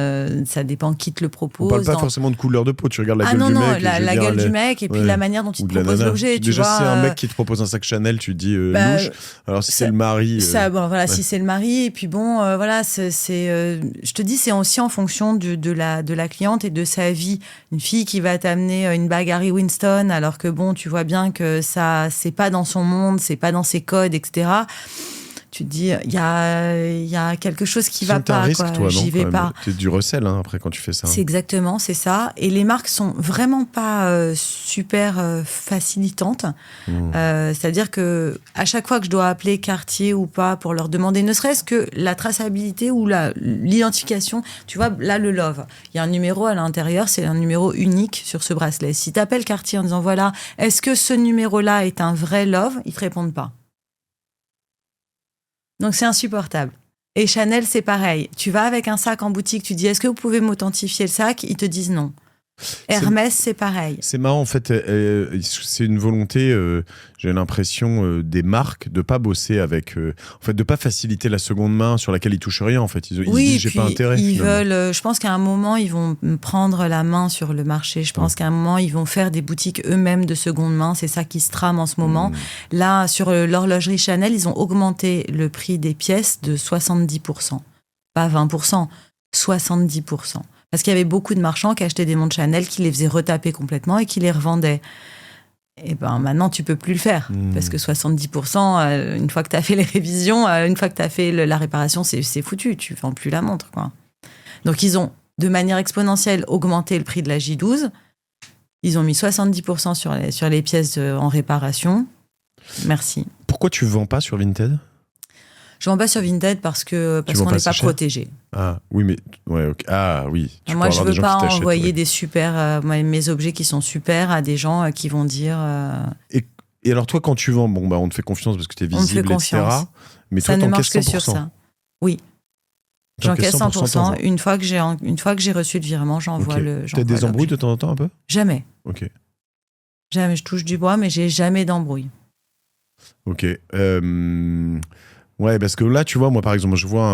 Ça dépend qui te le propose. On parle pas forcément de couleur de peau, tu regardes la gueule du mec. La gueule du mec, et puis la manière dont il te propose l'objet, tu vois. Déjà, c'est un mec qui te propose un sac Chanel, tu te dis louche. Alors, si c'est le mari... si c'est le mari, et puis je te dis, c'est aussi en fonction de la cliente et de sa vie. Une fille qui va t'amener une bague Harry Winston, alors que tu vois bien que ça, c'est pas dans son monde, c'est pas dans ses codes, etc., tu te dis, il y a quelque chose qui va pas. Risque, toi, j'y vais pas. C'est du recel après quand tu fais ça. C'est exactement, c'est ça. Et les marques sont vraiment pas super facilitantes. C'est-à-dire que à chaque fois que je dois appeler Cartier ou pas pour leur demander, ne serait-ce que la traçabilité ou l'identification, tu vois, là le Love, il y a un numéro à l'intérieur, c'est un numéro unique sur ce bracelet. Si tu appelles Cartier en disant voilà, est-ce que ce numéro-là est un vrai Love, ils te répondent pas. Donc, c'est insupportable. Et Chanel, c'est pareil. Tu vas avec un sac en boutique, tu dis, est-ce que vous pouvez m'authentifier le sac ? Ils te disent non. Hermès, c'est pareil. C'est marrant, en fait. C'est une volonté, j'ai l'impression, des marques de pas bosser avec... en fait, de pas faciliter la seconde main sur laquelle ils touchent rien, en fait. Ils disent, j'ai pas intérêt. Je pense qu'à un moment, ils vont prendre la main sur le marché. Je pense qu'à un moment, ils vont faire des boutiques eux-mêmes de seconde main. C'est ça qui se trame en ce moment. Là, sur l'horlogerie Chanel, ils ont augmenté le prix des pièces de 70%. Pas 20%, 70%. Parce qu'il y avait beaucoup de marchands qui achetaient des montres Chanel, qui les faisaient retaper complètement et qui les revendaient. Et maintenant, tu peux plus le faire. Parce que 70%, une fois que tu as fait les révisions, une fois que tu as fait la réparation, c'est foutu. Tu ne vends plus la montre, quoi. Donc, ils ont, de manière exponentielle, augmenté le prix de la J12. Ils ont mis 70% sur les pièces en réparation. Merci. Pourquoi tu ne vends pas sur Vinted ? Je vends pas sur Vinted parce qu'on n'est pas protégé. Ah oui, mais ouais, okay. Ah oui. Moi, je veux pas envoyer des super mes objets qui sont super à des gens qui vont dire. Et alors toi, quand tu vends, on te fait confiance parce que tu es visible, etc. Mais toi, ça ne marche que sur ça. Oui. J'encaisse 100%. Une fois que j'ai reçu le virement, j'envoie le. Tu as des embrouilles de temps en temps un peu ? Jamais. Ok. Jamais. Je touche du bois, mais j'ai jamais d'embrouille. Ok. Ouais, parce que là, tu vois, moi, par exemple, je vois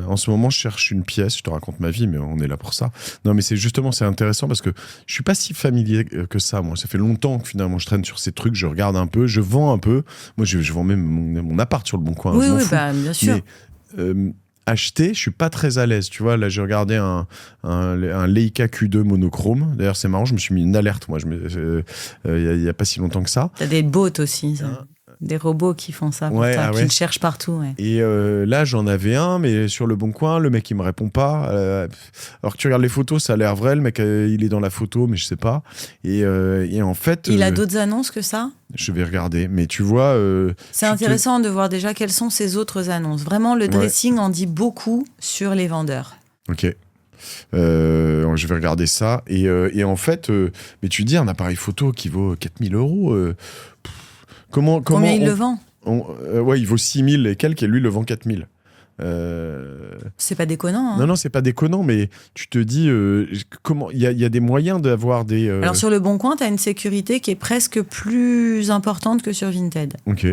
en ce moment, je cherche une pièce. Je te raconte ma vie, mais on est là pour ça. Non, mais c'est intéressant parce que je suis pas si familier que ça. Moi, ça fait longtemps que finalement, je traîne sur ces trucs. Je regarde un peu, je vends un peu. Moi, je vends même mon appart sur le Bon Coin. Oui, bien sûr. Mais, acheter, je suis pas très à l'aise. Tu vois, là, j'ai regardé un Leica Q2 monochrome. D'ailleurs, c'est marrant, je me suis mis une alerte, moi, il y a pas si longtemps que ça. T'as des bots aussi, ça. Des robots qui font ça pour toi, qui le cherchent partout. Ouais. Et là, j'en avais un, mais sur le Bon Coin, le mec, il me répond pas. Alors que tu regardes les photos, ça a l'air vrai. Le mec, il est dans la photo, mais je sais pas. Et en fait... Il a d'autres annonces que ça ? Je vais regarder. Mais tu vois... c'est intéressant de voir déjà quelles sont ces autres annonces. Vraiment, le dressing en dit beaucoup sur les vendeurs. Ok. Je vais regarder ça. Et en fait, mais tu dis, un appareil photo qui vaut 4 000 €... Combien il le vend ? Ouais, il vaut 6 000 et quelques, et lui, il le vend 4 000. C'est pas déconnant. Hein. Non, c'est pas déconnant, mais tu te dis, comment il y a des moyens d'avoir des... Alors, sur le Bon Coin, tu as une sécurité qui est presque plus importante que sur Vinted. Ok.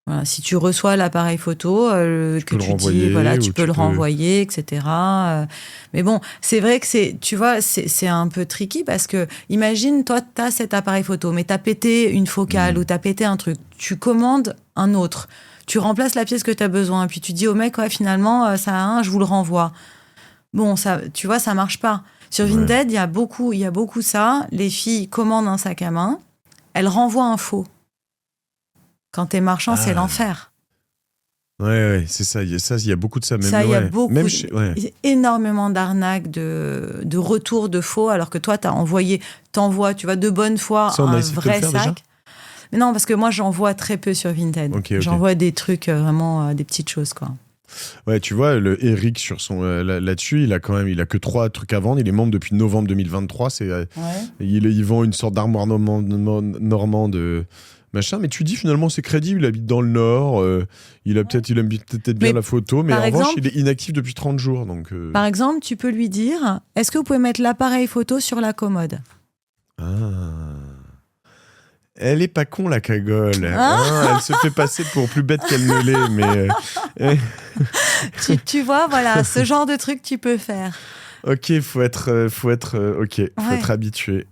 Voilà, si tu reçois l'appareil photo, tu peux le renvoyer, etc. Mais bon, c'est vrai que c'est un peu tricky parce que, imagine, toi, tu as cet appareil photo, mais tu as pété une focale ou tu as pété un truc. Tu commandes un autre. Tu remplaces la pièce que tu as besoin. Puis tu dis au mec, finalement, je vous le renvoie. Bon, ça, tu vois, ça marche pas. Sur Vinted, il y a beaucoup ça. Les filles commandent un sac à main, elles renvoient un faux. Quand t'es marchand, c'est l'enfer. Ouais, c'est ça. Il y a beaucoup de ça. Même, il y a beaucoup. Énormément d'arnaques, de retours de faux, alors que toi, t'envoies, tu vois, de bonne foi un vrai sac. Déjà, mais non, parce que moi, j'envoie très peu sur Vinted. Okay. J'envoie des trucs, vraiment, des petites choses, quoi. Ouais, tu vois, le Eric sur son là-dessus, il a que 3 trucs à vendre. Il est membre depuis novembre 2023. Il vend une sorte d'armoire normande. Machin, mais tu dis finalement c'est crédible, il habite dans le Nord, il aime peut-être bien la photo, mais en revanche il est inactif depuis 30 jours. Donc, Par exemple, tu peux lui dire, est-ce que vous pouvez mettre l'appareil photo sur la commode ? Ah. Elle est pas con la cagole. Elle se fait passer pour plus bête qu'elle ne l'est, mais... tu vois, voilà, ce genre de truc tu peux faire. Ok, faut être habitué.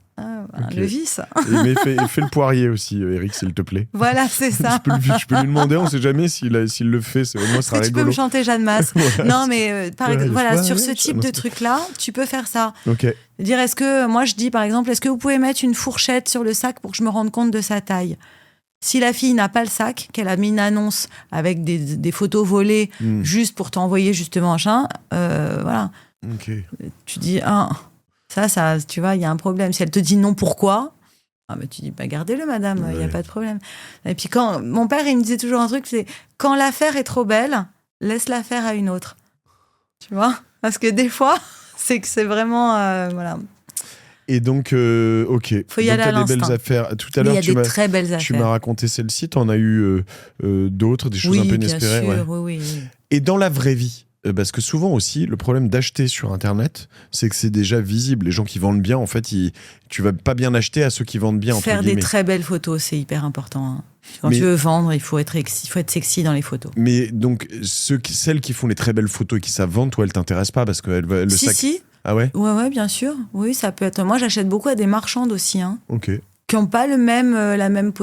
Okay. Le vice. Mais fais le poirier aussi, Eric, s'il te plaît. Voilà, c'est ça. Je peux lui demander, on ne sera jamais s'il le fait, au moins ça sera rigolo. Tu peux me chanter Jeanne Masse. Non, mais sur ce type de truc-là, tu peux faire ça. Ok. Dire, moi je dis par exemple, est-ce que vous pouvez mettre une fourchette sur le sac pour que je me rende compte de sa taille ? Si la fille n'a pas le sac, qu'elle a mis une annonce avec des photos volées juste pour t'envoyer justement voilà. Ok. Tu dis, ça, tu vois, il y a un problème. Si elle te dit non, pourquoi ? Tu dis, gardez-le, madame, il n'y a pas de problème. Et puis, mon père, il me disait toujours un truc, c'est quand l'affaire est trop belle, laisse l'affaire à une autre. Tu vois ? Parce que des fois, c'est que c'est vraiment... voilà. Et donc, ok. Faut y aller à l'instinct. Des belles affaires. Tout à l'heure, il y a des très belles affaires. Tu m'as raconté celle-ci, tu en as eu d'autres, des choses un peu inespérées. Bien sûr, oui. Et dans la vraie vie, parce que souvent aussi, le problème d'acheter sur Internet, c'est que c'est déjà visible. Les gens qui vendent bien, en fait, tu vas pas bien acheter à ceux qui vendent bien. Faire des très belles photos, c'est hyper important. Hein. Quand tu veux vendre, il faut être sexy dans les photos. Mais donc, celles qui font les très belles photos et qui savent vendre, toi, elles t'intéressent pas parce qu'elles le sac. Si. Ah ouais ? Ouais, bien sûr. Oui, ça peut être. Moi, j'achète beaucoup à des marchandes aussi. Hein. Ok. Qui n'ont pas le même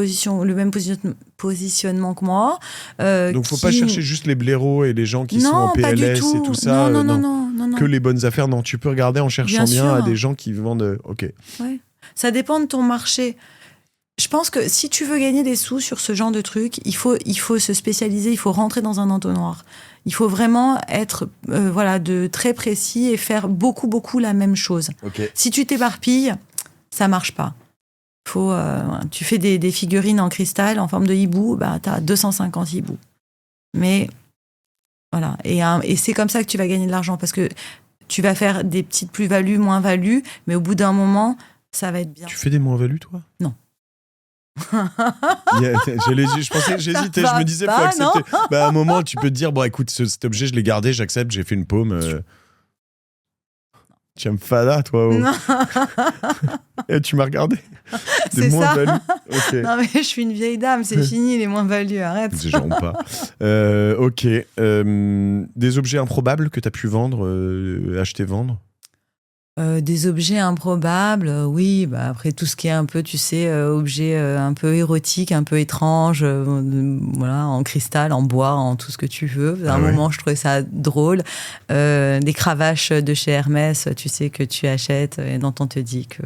positionnement que moi. Donc, faut pas chercher juste les blaireaux et les gens qui sont en PLS et tout ça. Non. Que les bonnes affaires. Non, tu peux regarder en cherchant bien à des gens qui vendent. Ok. Ouais. Ça dépend de ton marché. Je pense que si tu veux gagner des sous sur ce genre de truc, il faut se spécialiser, il faut rentrer dans un entonnoir. Il faut vraiment être de très précis et faire beaucoup la même chose. Okay. Si tu t'éparpilles, ça marche pas. Tu fais des figurines en cristal en forme de hibou, tu as 250 hiboux. Mais Voilà. Et c'est comme ça que tu vas gagner de l'argent, parce que tu vas faire des petites plus-values, moins-values, mais au bout d'un moment, ça va être bien. Tu fais des moins-values, toi? Non. Je pensais, j'hésitais, je me disais, faut accepter. À un moment, tu peux te dire, bon, écoute, cet objet, je l'ai gardé, j'accepte, j'ai fait une paume. Tu aimes fada, toi? Non. Et tu m'as regardé. C'est ça. Okay. Non, mais je suis une vieille dame, c'est fini, les moins-values, arrête. C'est genre pas. Ok. Des objets improbables que tu as pu vendre, acheter, vendre? Des objets improbables, oui. Après, tout ce qui est un peu, tu sais, objets un peu érotiques, un peu étranges, voilà, en cristal, en bois, en tout ce que tu veux. À un moment, je trouvais ça drôle. Des cravaches de chez Hermès, tu sais, que tu achètes et dont on te dit que...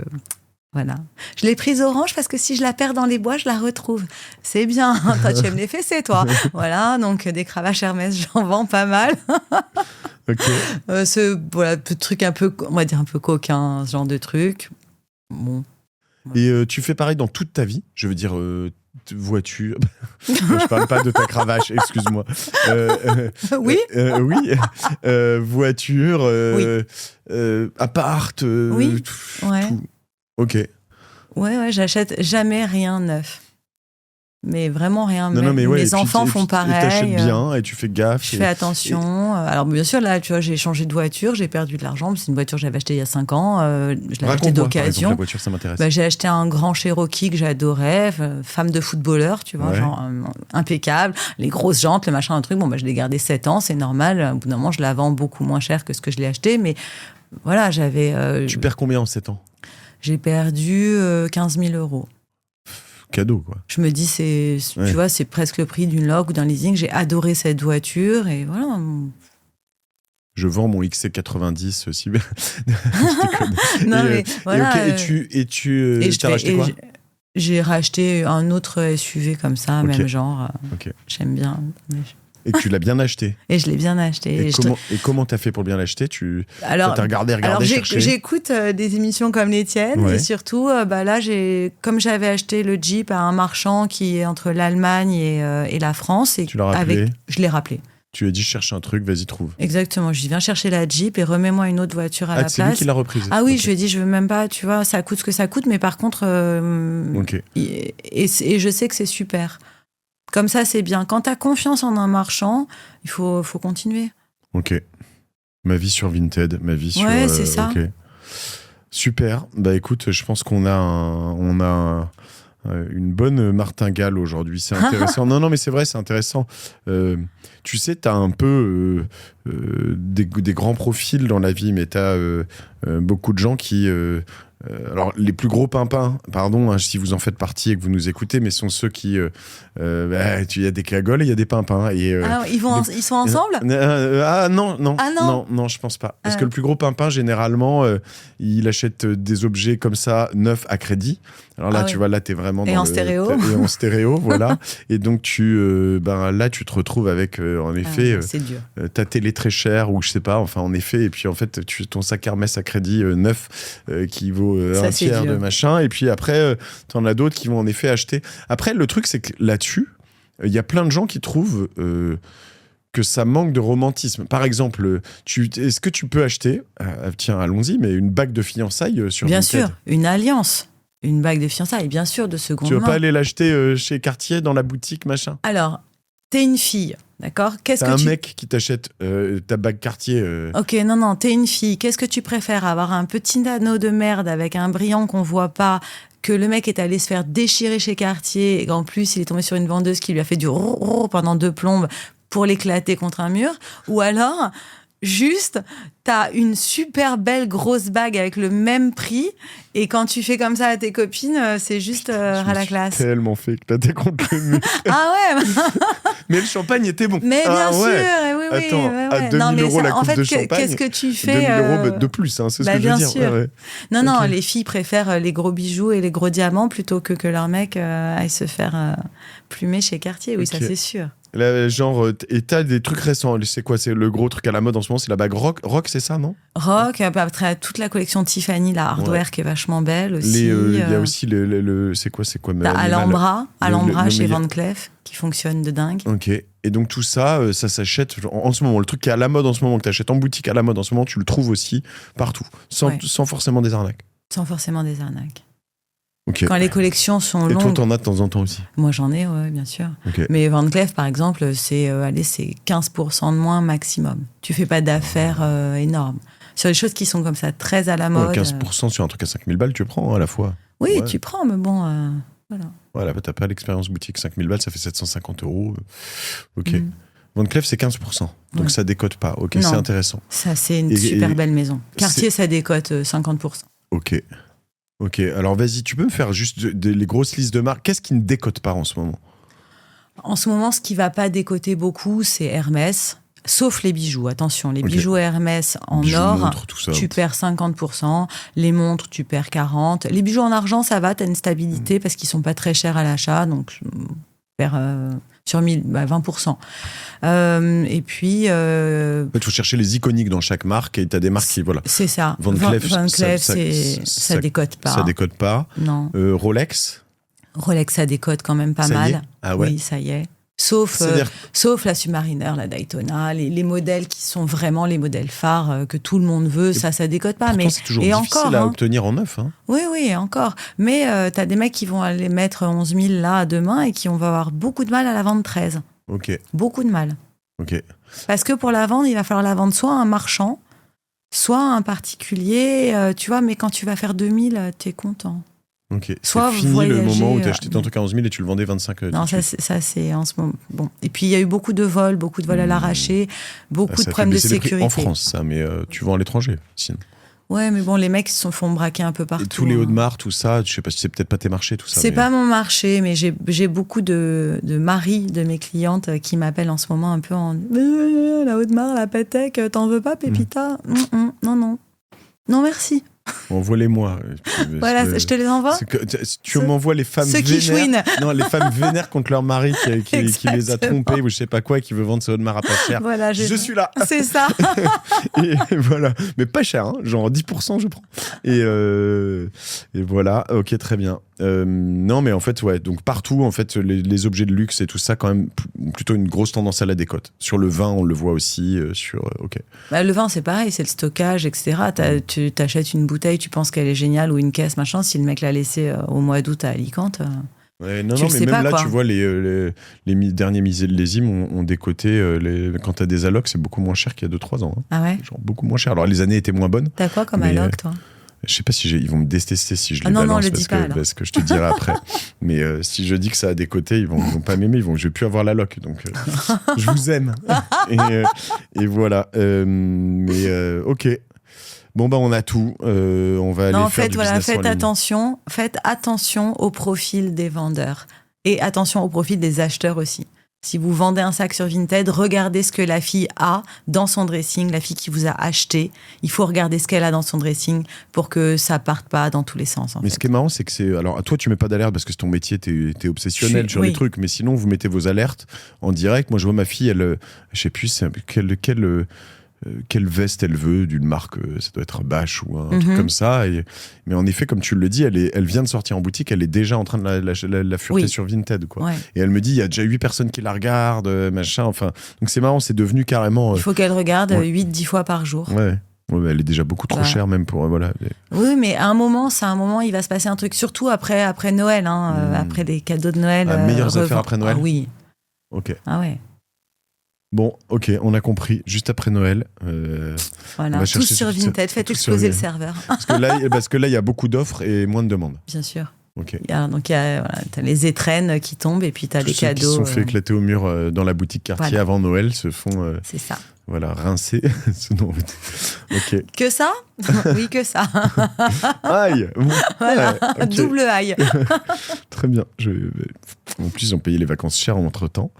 Voilà. Je l'ai prise orange parce que si je la perds dans les bois, je la retrouve. C'est bien. Toi, tu aimes les fessées, toi. Voilà. Donc, des cravaches Hermès, j'en vends pas mal. Ok. Voilà, truc un peu, on va dire un peu coquin, ce genre de truc. Bon. Et tu fais pareil dans toute ta vie? Je veux dire, voiture. Je parle pas de ta cravache, excuse-moi. Oui. Oui. Voiture. Oui. Appart. Oui. Ouais. Tout. Ok. Ouais, j'achète jamais rien neuf. Mais vraiment rien. Non, mais ouais, mes enfants font pareil. Et t'achètes bien et tu fais gaffe. Je fais attention. Alors, bien sûr, là, tu vois, j'ai changé de voiture, j'ai perdu de l'argent. C'est une voiture que j'avais achetée il y a 5 ans. Je l'ai achetée d'occasion. La voiture, ça m'intéresse. J'ai acheté un grand Cherokee que j'adorais, femme de footballeur, tu vois, genre impeccable, les grosses jantes, le machin, un truc. Bon, je l'ai gardé 7 ans, c'est normal. Au bout d'un moment, je la vends beaucoup moins cher que ce que je l'ai acheté. Mais voilà, j'avais. Tu perds combien en 7 ans? J'ai perdu 15 000 euros. Cadeau, quoi. Je me dis, tu vois, c'est presque le prix d'une loc ou d'un leasing. J'ai adoré cette voiture et voilà. Je vends mon XC90 aussi. Non, mais voilà. Et tu t'as racheté quoi? J'ai racheté un autre SUV comme ça, même genre. J'aime bien. Et tu l'as bien acheté? Et je l'ai bien acheté. Et comment t'as fait pour bien l'acheter? T'as regardé, cherché? J'écoute des émissions comme les tiennes et surtout, là, comme j'avais acheté le Jeep à un marchand qui est entre l'Allemagne et la France. Et tu l'as rappelé? Je l'ai rappelé. Tu lui as dit, je cherche un truc, vas-y, trouve. Exactement, je dis, viens chercher la Jeep et remets-moi une autre voiture à la place. C'est lui qui l'a reprise? Ah oui, je lui ai dit, je veux même pas, tu vois, ça coûte ce que ça coûte, mais par contre, et je sais que c'est super. Comme ça, c'est bien. Quand tu as confiance en un marchand, il faut continuer. Ok. Ma vie sur Vinted, ma vie sur... Ouais, c'est ça. Okay. Super. Écoute, je pense qu'on a une bonne martingale aujourd'hui. C'est intéressant. Non, mais c'est vrai, c'est intéressant. Tu sais, tu as un peu des grands profils dans la vie, mais tu as beaucoup de gens qui... alors, les plus gros pimpins, pardon, si vous en faites partie et que vous nous écoutez, mais sont ceux qui... il y a des cagoles et il y a des pimpins. Et, ils sont ensemble? Non, je pense pas. Parce que le plus gros pimpin, généralement, il achète des objets comme ça, neufs à crédit. Alors là, tu vois, là, t'es vraiment dans stéréo. Et en stéréo, voilà. Et donc, là, tu te retrouves avec, en effet, c'est dur. Ta télé très chère ou je sais pas, enfin, en effet. Et puis, en fait, ton sac Hermès à crédit neuf qui vaut un tiers de machin. Et puis après, t'en as d'autres qui vont en effet acheter. Après, le truc, c'est que là-dessus, il y a plein de gens qui trouvent que ça manque de romantisme. Par exemple, est-ce que tu peux acheter, tiens, allons-y, mais une bague de fiançailles sur Bien Vinted? sûr, une alliance. Une bague de fiançailles, bien sûr, de seconde main. Tu veux pas aller l'acheter chez Cartier, dans la boutique, machin? Alors, t'es une fille, d'accord? T'as un mec qui t'achète ta bague Cartier. Ok, non, t'es une fille. Qu'est-ce que tu préfères? Avoir un petit anneau de merde avec un brillant qu'on voit pas, que le mec est allé se faire déchirer chez Cartier et qu'en plus, il est tombé sur une vendeuse qui lui a fait du rrrr pendant 2 plombes pour l'éclater contre un mur? Ou alors... juste, t'as une super belle grosse bague avec le même prix et quand tu fais comme ça à tes copines, c'est juste à la classe. Tellement fait éclater contre le mur. Ah ouais. Mais le champagne était bon. Mais bien sûr, oui. Attends, à 2000 euros la coupe de champagne. Qu'est-ce que tu fais 2000 euros de plus, c'est ce que je veux dire. Bien sûr. Non, les filles préfèrent les gros bijoux et les gros diamants plutôt que leur mec aille se faire plumer chez Cartier. Oui, ça c'est sûr. Là, genre, et t'as des trucs récents. C'est quoi? C'est le gros truc à la mode en ce moment, c'est la bague Rock. Rock, c'est ça, non? Rock, après toute la collection Tiffany, la hardware qui est vachement belle aussi. Il y a aussi le c'est quoi Alhambra chez Van Cleef qui fonctionne de dingue. Ok. Et donc tout ça, ça s'achète en ce moment. Le truc qui est à la mode en ce moment, que tu achètes en boutique à la mode en ce moment, tu le trouves aussi partout, sans forcément des arnaques. Sans forcément des arnaques. Okay. Quand les collections sont longues... Et toi, t'en as de temps en temps aussi? Moi, j'en ai, ouais, bien sûr. Okay. Mais Van Cleef, par exemple, c'est 15% de moins maximum. Tu fais pas d'affaires énormes. Sur les choses qui sont comme ça, très à la mode... 15% sur un truc à 5000 balles, tu prends à la fois. Oui, ouais. Tu prends, mais bon... voilà. Voilà, t'as pas l'expérience boutique. 5000 balles, ça fait 750 €. Ok. Van Cleef, c'est 15%. Donc ça décote pas. Ok, c'est intéressant. Ça, c'est une super belle maison. Cartier, ça décote 50%. Ok. Ok, alors vas-y, tu peux me faire juste les grosses listes de marques. Qu'est-ce qui ne décote pas en ce moment? En ce moment, ce qui va pas décoter beaucoup, c'est Hermès. Sauf les bijoux, attention, les bijoux Hermès en or, montres, tout ça, tu perds 50%, les montres, tu perds 40%, les bijoux en argent, ça va, tu as une stabilité parce qu'ils sont pas très chers à l'achat, donc tu perds sur 20%. Et puis... En fait, il faut chercher les iconiques dans chaque marque et tu as des marques qui... Voilà. C'est ça. Van Cleef, ça décote pas. Ça décote pas. Non. Rolex, ça décote quand même pas ça mal. Y est ah ouais. Oui, ça y est. Sauf la Submariner, la Daytona, les modèles qui sont vraiment les modèles phares que tout le monde veut, ça décote pas. Mais c'est toujours difficile à obtenir en neuf. Hein. Oui, encore. Mais t'as des mecs qui vont aller mettre 11 000 là demain et qui vont avoir beaucoup de mal à la vendre 13. Ok. Beaucoup de mal. Ok. Parce que pour la vendre, il va falloir la vendre soit à un marchand, soit à un particulier. Tu vois, mais quand tu vas faire 2000, t'es content. Ok. Soit c'est fini le moment où tu as acheté ton truc à 11 000 et tu le vendais 25 000. Non, ça c'est en ce moment. Bon. Et puis il y a eu beaucoup de vols à l'arraché, beaucoup de problèmes de sécurité. En France, ça, mais tu vends à l'étranger, sinon. Ouais, mais bon, les mecs se font braquer un peu partout. Et tous les Audemars, tout ça, je sais pas si c'est peut-être pas tes marchés, tout ça. C'est pas mon marché, mais j'ai beaucoup de maris de mes clientes qui m'appellent en ce moment un peu en la Audemars, la Patek, t'en veux pas, Pépita? Non, merci. Envoie-les-moi. Voilà, je te les envoie. Tu m'envoies les femmes vénères. Non, les femmes vénères contre leur mari qui les a trompées ou je sais pas quoi et qui veut vendre ce Audemars à pas cher. Voilà, je suis là. C'est ça. et voilà. Mais pas cher, hein. Genre 10% je prends. Et voilà. Ok, très bien. Non, mais en fait, ouais. Donc partout, en fait, les objets de luxe et tout ça, quand même, plutôt une grosse tendance à la décote. Sur le vin, on le voit aussi. Ok. Bah, le vin, c'est pareil, c'est le stockage, etc. Tu t'achètes une bouteille, tu penses qu'elle est géniale ou une caisse, machin. Si le mec l'a laissée au mois d'août à Alicante. Ouais, non, mais même là, tu vois, les derniers millésimes ont décoté. Quand t'as des allocs, c'est beaucoup moins cher qu'il y a 2-3 ans. Hein. Ah ouais? Genre beaucoup moins cher. Alors les années étaient moins bonnes. T'as quoi comme alloc, toi? Je sais pas si ils vont me détester si je les non, balance le dis pas, parce que je te dirai après. Mais si je dis que ça a décoté, ils vont pas m'aimer, je vais plus avoir la loc. Donc je vous aime. Et voilà. Ok. Bon on a tout. On va aller faire du business en ligne. Faites attention au profil des vendeurs et attention au profil des acheteurs aussi. Si vous vendez un sac sur Vinted, regardez ce que la fille a dans son dressing, la fille qui vous a acheté. Il faut regarder ce qu'elle a dans son dressing pour que ça parte pas dans tous les sens. Mais ce qui est marrant, c'est que alors toi, tu mets pas d'alerte parce que c'est ton métier, t'es obsessionnel sur les trucs. Mais sinon, vous mettez vos alertes en direct. Moi, je vois ma fille, je sais plus quelle veste elle veut d'une marque, ça doit être Bache ou un truc comme ça. Mais en effet, comme tu le dis, elle vient de sortir en boutique, elle est déjà en train de la fureter sur Vinted, quoi. Ouais. Et elle me dit, il y a déjà 8 personnes qui la regardent, machin. Enfin, donc c'est marrant, c'est devenu carrément. Il faut qu'elle regarde 8-10 fois par jour. Ouais. Ouais, elle est déjà beaucoup trop chère même pour voilà. Oui, mais à un moment, il va se passer un truc, surtout après Noël, après les cadeaux de Noël. Meilleures affaires après Noël. Ah oui. Ok. Ah ouais. Bon, ok, on a compris. Juste après Noël. Voilà, tous sur Vinted, faites exploser le serveur. Parce que là, il y a beaucoup d'offres et moins de demandes. Bien sûr. Okay. T'as les étraines qui tombent et puis t'as les cadeaux. Ceux qui se sont fait éclater au mur dans la boutique Cartier avant Noël se font. C'est ça. Voilà, rincer. Ok. Que ça? Oui, que ça. Aïe. Voilà, okay. Double aïe. Très bien. En plus, ils ont payé les vacances chères entre-temps.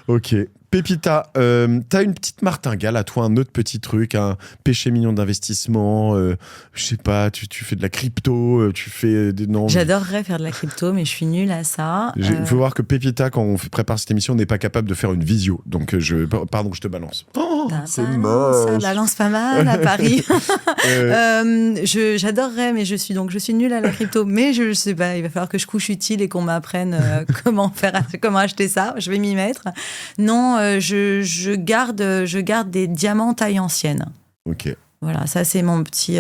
Ok. Pépita, t'as une petite martingale à toi, un autre petit truc, un péché mignon d'investissement, je sais pas, tu fais de la crypto, tu fais des... Non, j'adorerais faire de la crypto, mais je suis nulle à ça. Il faut voir que Pépita, quand on prépare cette émission, n'est pas capable de faire une visio. Donc, pardon, je te balance. Oh Oh, T'as c'est pas moche. Ça balance pas mal à Paris. J'adorerais, mais je suis nulle à la crypto. Mais je sais pas, il va falloir que je couche utile et qu'on m'apprenne comment acheter ça. Je vais m'y mettre. Non, je garde des diamants taille ancienne. Ok, Voilà, ça c'est mon petit.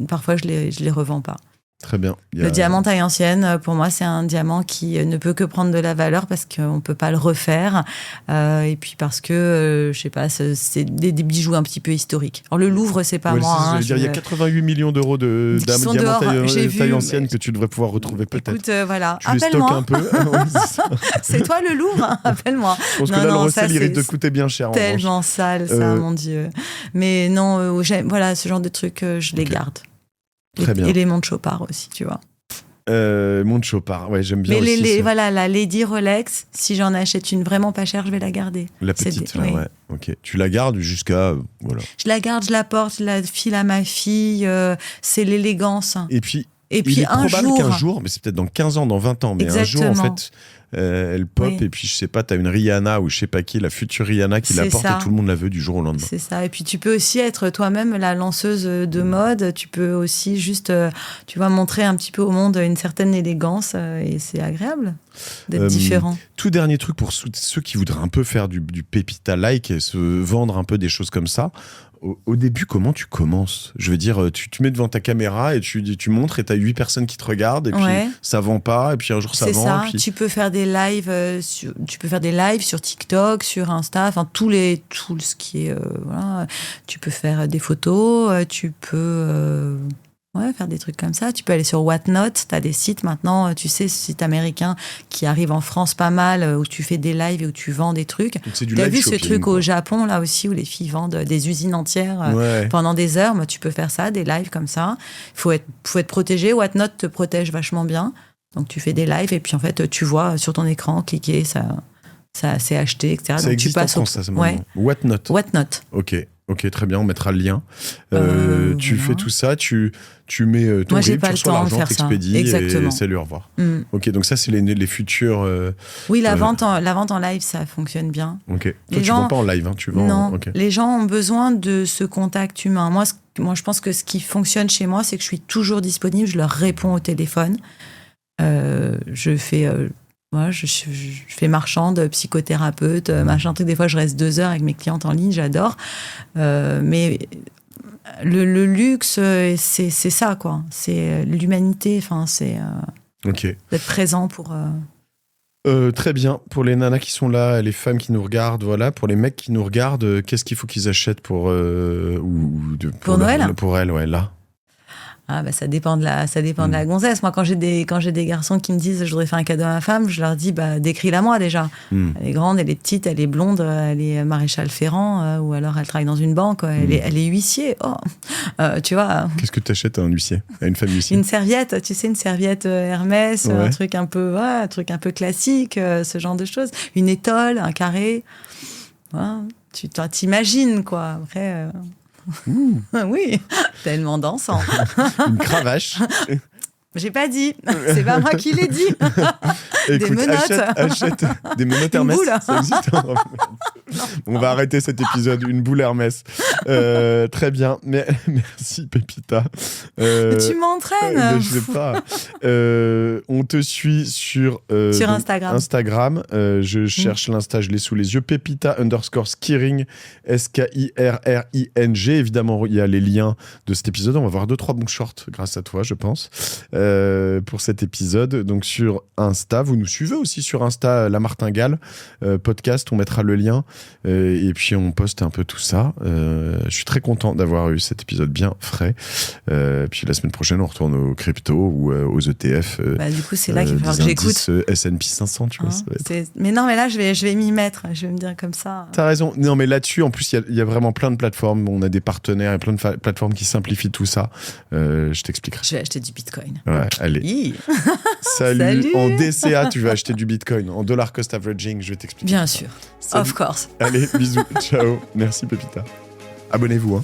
Parfois je les revends pas. très bien. Le diamant taille ancienne, pour moi, c'est un diamant qui ne peut que prendre de la valeur parce qu'on ne peut pas le refaire. Et puis parce que, je sais pas, c'est des bijoux un petit peu historiques. Alors, le Louvre, c'est pas moi. Il y a 88 millions d'euros de Qui sont diamants dehors, j'ai taille vu, ancienne mais- que tu devrais pouvoir retrouver peut-être. Écoute, voilà, Tu les stockes un appelle-moi. peu. Ouais, c'est ça. C'est toi le Louvre, hein, appelle-moi. Je pense que Non, là, le non, recel, ça, il risque c'est de coûter bien cher. En revanche. Tellement sale, ça, mon Dieu. Mais non, voilà, ce genre de trucs, je les Ok. garde. Très bien. Et les montres Chopard aussi, tu vois. Montre Chopard, ouais, j'aime bien Mais aussi ça. voilà, la Lady Rolex, si j'en achète une vraiment pas chère, je vais la garder. La C'est petite, des- là, oui. ouais. Ok. Tu la gardes jusqu'à... voilà. Je la garde, je la porte, je la file à ma fille. C'est l'élégance. Et puis, Et il puis est un probable jour, qu'un jour, mais c'est peut-être dans 15 ans, dans 20 ans, mais un jour, en Exactement. fait, elle pop, Oui. et puis, je sais pas, t'as une Rihanna ou je sais pas qui, la future Rihanna qui la C'est porte ça. et tout le monde la veut du jour au lendemain. c'est ça. Et puis tu peux aussi être toi-même la lanceuse de mode. Tu peux aussi juste, tu vas montrer un petit peu au monde une certaine élégance. Et c'est agréable d'être différent. Tout dernier truc pour ceux qui voudraient un peu faire du Pépita-like et se vendre un peu des choses comme ça. Au début, comment tu commences ? Je veux dire, tu te mets devant ta caméra et tu montres et t'as 8 personnes qui te regardent et puis Ouais. ça vend pas et puis un jour ça C'est vend. ça. Et puis... Tu peux faire des lives, sur TikTok, sur Insta, enfin tout ce qui est, voilà. Tu peux faire des photos, tu peux faire des trucs comme ça. Tu peux aller sur Whatnot. T'as des sites maintenant, tu sais, ce site américain qui arrive en France pas mal, où tu fais des lives et où tu vends des trucs. Donc c'est du T'as live vu ce shopping, truc quoi. au Japon là aussi où les filles vendent des usines entières Ouais. pendant des heures. Moi, tu peux faire ça, des lives comme ça. Faut être protégé. Whatnot te protège vachement bien. Donc tu fais des lives et puis en fait tu vois sur ton écran cliquer, ça c'est acheté, etc. Ça Donc existe tu passes en France, ça, c'est ouais. Whatnot. Whatnot. Ok, très bien, on mettra le lien. Tu Voilà. fais tout ça, tu mets ton Moi, j'ai RIB, pas tu le reçois temps de l'argent, faire ça. t'expédies et Exactement. salut, au revoir. Mm. Ok, donc ça, c'est les futurs... Oui, la vente en live, ça fonctionne bien. Ok. Toi, Les tu gens- vends pas en live, hein, tu vends... Non, Ok. les gens ont besoin de ce contact humain. Moi, je pense que ce qui fonctionne chez moi, c'est que je suis toujours disponible, je leur réponds au téléphone. Je fais marchande, psychothérapeute, machin truc. Des fois, je reste 2 heures avec mes clientes en ligne, j'adore. Mais le luxe, c'est ça, quoi. C'est l'humanité, enfin, c'est Ok. d'être présent pour... Très bien. Pour les nanas qui sont là, les femmes qui nous regardent, voilà. Pour les mecs qui nous regardent, qu'est-ce qu'il faut qu'ils achètent pour Noël Pour elles, ouais, là. Ah bah ça dépend de la gonzesse. Moi, quand j'ai des garçons qui me disent je voudrais faire un cadeau à ma femme, je leur dis décris-la moi déjà. Elle est grande, elle est petite, elle est blonde, elle est maréchal Ferrand ou alors elle travaille dans une banque, elle est huissier. Oh, tu vois. Qu'est-ce que tu achètes à un huissier, à une femme huissier? Une serviette, tu sais, une serviette Hermès, Ouais. un truc un peu classique, ce genre de choses. Une étole, un carré. Voilà. Tu t'imagines quoi. Après. Oui, tellement dansant. Une cravache. J'ai pas dit, c'est pas moi qui l'ai dit. Écoute, menottes. achète des menottes Une Hermès. boule. Ça existe. On va arrêter cet épisode. Une boule Hermès. Très bien. Merci Pépita. Mais tu m'entraînes. Je sais pas. On te suit sur Sur donc, Instagram. Instagram. Je cherche l'Insta, je l'ai sous les yeux. Pépita_Skiring. SKIRRING. Évidemment, il y a les liens de cet épisode. On va voir 2-3 bons shorts grâce à toi, je pense. Pour cet épisode. Donc sur Insta, vous nous suivez aussi sur Insta, La Martingale podcast, on mettra le lien et puis on poste un peu tout ça. Je suis très content d'avoir eu cet épisode bien frais. Puis la semaine prochaine, on retourne aux crypto ou aux ETF. Du coup, c'est là qu'il va falloir que j'écoute. S&P 500, tu vois. Hein, Ça va être... mais non, mais là, je vais m'y mettre. Je vais me dire comme ça. T'as raison. Non, mais là-dessus, en plus, il y a vraiment plein de plateformes. On a des partenaires et plein de plateformes qui simplifient tout ça. Je t'expliquerai. Je vais acheter du Bitcoin. Ouais, allez. Hi. Salut. En DCA, tu vas acheter du Bitcoin. En dollar cost averaging, je vais t'expliquer. Bien sûr. Salut. Of course. Allez, bisous. Ciao. Merci, Pépita. Abonnez-vous. Hein.